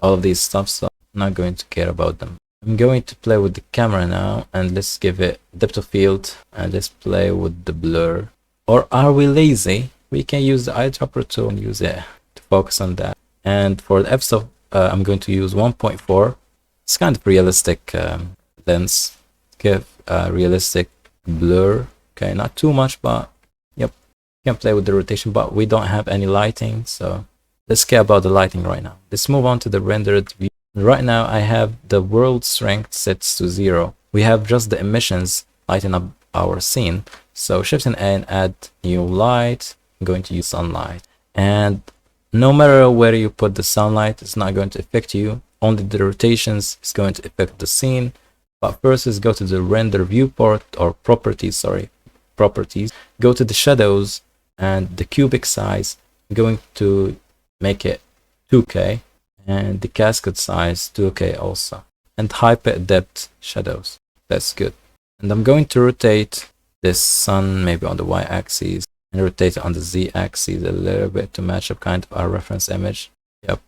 all of these stuff, so I'm not going to care about them. I'm going to play with the camera now, and let's give it depth of field, and let's play with the blur. Or are we lazy? We can use the eyedropper tool and use it to focus on that. And for the f-stop, I'm going to use 1.4. It's kind of realistic lens. Give a realistic blur. Okay, not too much, but yep, you can play with the rotation, but we don't have any lighting, so let's care about the lighting right now. Let's move on to the rendered view. Right now I have the world strength set to 0. We have just the emissions lighting up our scene. So Shift and A and add new light. I'm going to use sunlight. And no matter where you put the sunlight, it's not going to affect you. Only the rotations is going to affect the scene. But first let's go to the render viewport or properties, properties. Go to the shadows and the cubic size. I'm going to make it 2K and the cascade size 2K also, and hyper depth shadows. That's good. And I'm going to rotate this sun maybe on the y-axis and rotate it on the z-axis a little bit to match up kind of our reference image. Yep,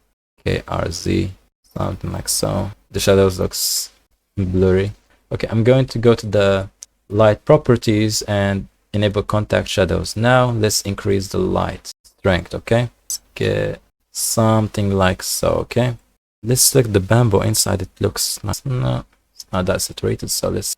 KRZ, something like so. The shadows looks blurry. Okay, I'm going to go to the light properties and enable contact shadows. Now let's increase the light strength. Okay, let's get something like so. Okay, let's select the bamboo inside. It looks nice. No, it's not that saturated, so let's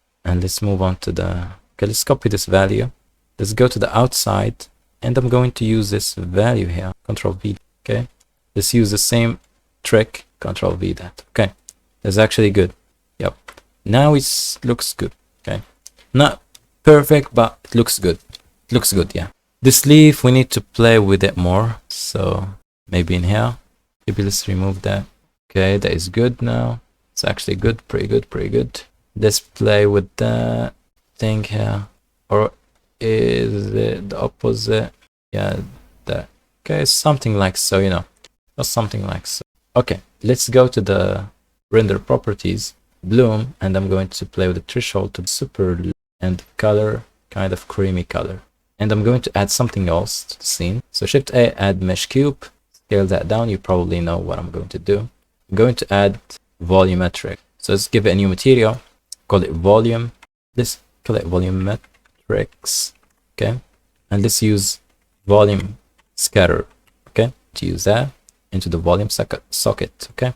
move on to the. Okay, let's copy this value. Let's go to the outside and I'm going to use this value here, Control V. Okay, let's use the same trick, Control V that. Okay, that's actually good. Yep, now it looks good. Okay, not perfect, but it looks good. It looks good, yeah. This leaf, we need to play with it more, so maybe in here. Maybe let's remove that. Okay, that is good now. It's actually good, pretty good. Let's play with that thing here. Or is it the opposite? Yeah, that. Okay, something like so, you know. Just something like so. Okay, let's go to the render properties, bloom, and I'm going to play with the threshold to super and color, kind of creamy color. And I'm going to add something else to the scene. So Shift A, add mesh cube, scale that down. You probably know what I'm going to do. I'm going to add volumetric. So let's give it a new material, call it volume. Let's call it volumetrics. Okay, and let's use volume scatter. Okay, to use that into the volume socket. Okay,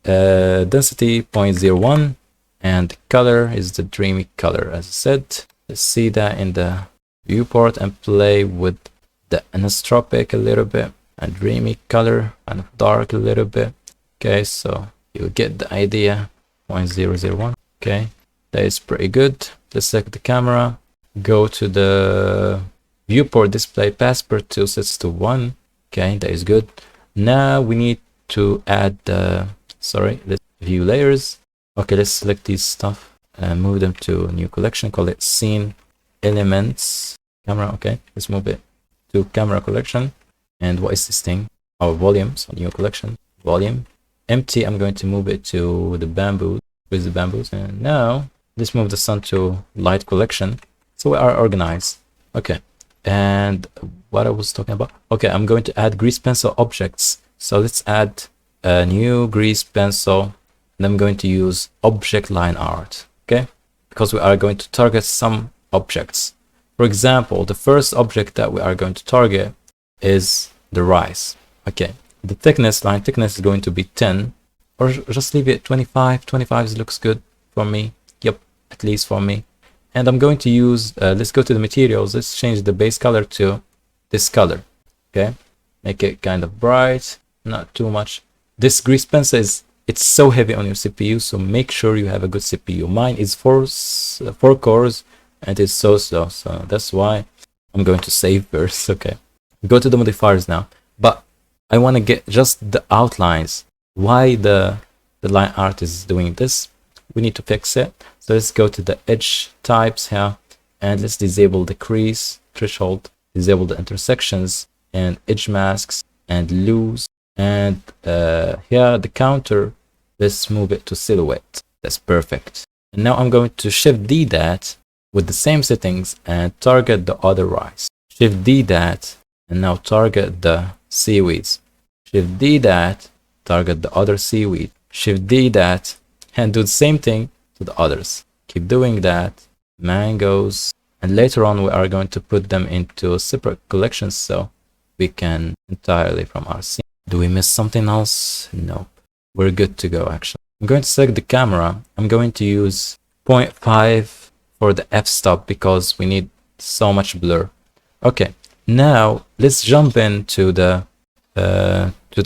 density 0.01 and color is the dreamy color, as I said. Let's see that in the viewport and play with the anisotropic a little bit and dreamy color and dark a little bit. Okay, so you get the idea. 0.001. Okay, that is pretty good. Let's select the camera, go to the viewport display, passport to sets to 1. Okay, that is good. Now we need to add the let's view layers. Okay, let's select these stuff and move them to a new collection, call it scene elements camera. Okay, let's move it to camera collection. And what is this thing? Our volume. So new collection, volume empty. I'm going to move it to the bamboo with the bamboos. And now let's move the sun to light collection, so we are organized. Okay, and what I was talking about, okay, I'm going to add grease pencil objects. So let's add a new grease pencil, and I'm going to use object line art. Okay, because we are going to target some objects. For example, the first object that we are going to target is the rice. Okay, the thickness, line thickness, is going to be 10, or just leave it 25. 25 looks good for me. Yep, at least for me. And I'm going to use let's go to the materials, let's change the base color to this color. Okay, make it kind of bright, not too much. This grease pencil it's so heavy on your CPU, so make sure you have a good CPU. Mine is 4 cores and it's so slow, so that's why I'm going to save first. Okay, go to the modifiers now, but I want to get just the outlines. Why the line art is doing this, we need to fix it. So let's go to the edge types here, and let's disable the crease threshold, disable the intersections and edge masks and loose, and here the counter, let's move it to silhouette. That's perfect. And now I'm going to shift D that with the same settings and target the other rice. Shift D that and now target the seaweeds. Shift D that, target the other seaweed. Shift D that and do the same thing to the others. Keep doing that. Mangoes, and later on we are going to put them into separate collections so we can entirely from our scene. Do we miss something else? Nope, we're good to go. Actually, I'm going to select the camera. I'm going to use 0.5 for the f-stop because we need so much blur. Okay, now let's jump into the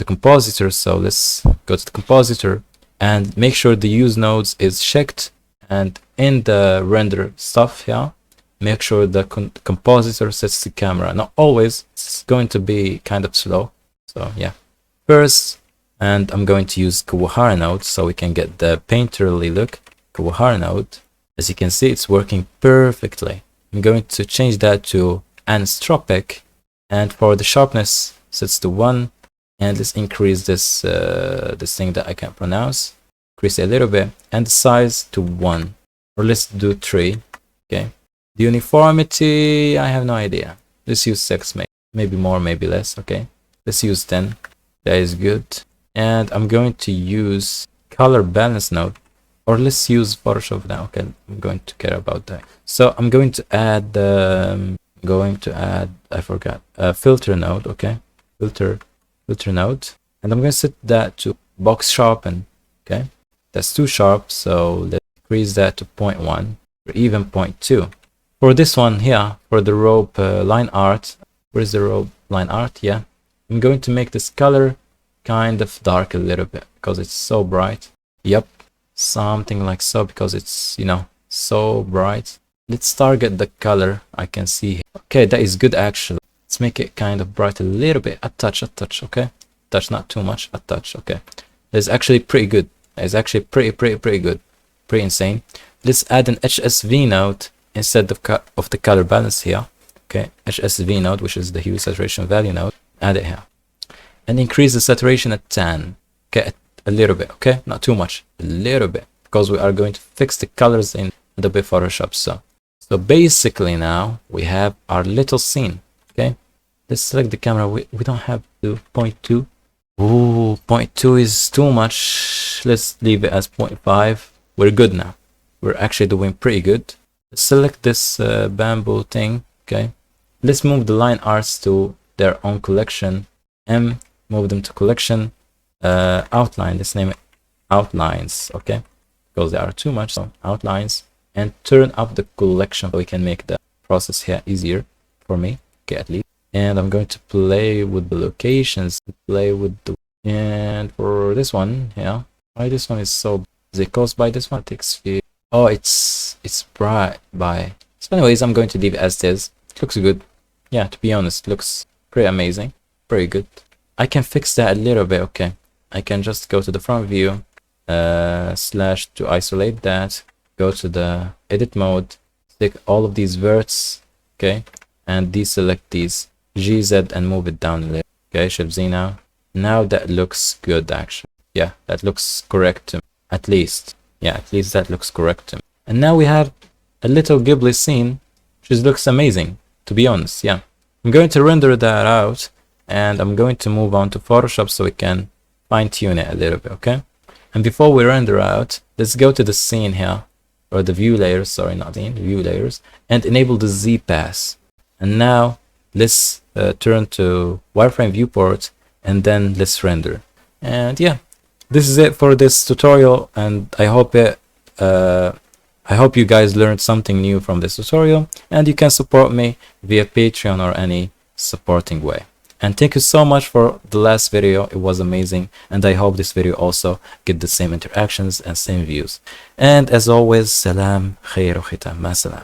compositor. So let's go to the compositor and make sure the use nodes is checked, and in the render stuff here, make sure the compositor sets the camera. Not always, it's going to be kind of slow, so yeah. First, and I'm going to use Kawahara node so we can get the painterly look. Kawahara node, as you can see, it's working perfectly. I'm going to change that to anisotropic, and for the sharpness sets to 1, and let's increase this this thing that I can't pronounce, increase it a little bit, and the size to 1, or let's do 3. Okay, the uniformity, I have no idea, let's use 6, maybe more, maybe less. Okay, let's use 10. That is good. And I'm going to use color balance node, or let's use Photoshop now. Okay, I'm going to care about that. So I'm going to add I forgot, filter node. Okay, filter node, and I'm going to set that to box sharpen. Okay, that's too sharp, so let's increase that to 0.1 or even 0.2. For this one here, for the rope line art, where's the rope line art? Yeah, I'm going to make this color kind of dark a little bit because it's so bright. Yep, something like so, because it's, you know, so bright. Let's target the color I can see here. Okay, that is good actually. Let's make it kind of bright a little bit, a touch, okay? Touch, not too much, a touch, okay? That's actually pretty good. It's actually pretty good, pretty insane. Let's add an HSV node instead of the color balance here. Okay, HSV node, which is the hue saturation value node. Add it here, and increase the saturation at 10. Okay, a little bit. Okay, not too much, a little bit, because we are going to fix the colors in Adobe Photoshop. So basically now we have our little scene. Okay, let's select the camera. We don't have to 0.2. Ooh, 0.2 is too much. Let's leave it as 0.5. We're good now. We're actually doing pretty good. Let's select this bamboo thing. Okay, let's move the line arts to their own collection. Move them to collection. Outline, let's name it outlines. Okay, because they are too much. So outlines, and turn up the collection so we can make the process here easier for me. Okay, at least. And I'm going to play with the locations, and for this one, yeah, why this one is so, Is it caused by this one? Sphere. Oh, it's bright by. So anyways, I'm going to leave it as it is. It looks good. Yeah, to be honest, looks pretty amazing. Pretty good. I can fix that a little bit. Okay, I can just go to the front view, slash to isolate that. Go to the edit mode, stick all of these verts, okay, and deselect these GZ and move it down a little. Okay, Shift Z now. Now that looks good actually. Yeah, that looks correct to me. At least. Yeah, at least that looks correct to me. And now we have a little Ghibli scene, which looks amazing, to be honest. Yeah, I'm going to render that out, and I'm going to move on to Photoshop so we can fine-tune it a little bit, okay? And before we render out, let's go to the scene here, or the view layers, sorry, not the view layers, and enable the Z pass. And now let's turn to wireframe viewport, and then let's render. And yeah, this is it for this tutorial, and I hope you guys learned something new from this tutorial, and you can support me via Patreon or any supporting way. And thank you so much for the last video. It was amazing, and I hope this video also get the same interactions and same views. And as always, salam, khair, khitam, ma salam.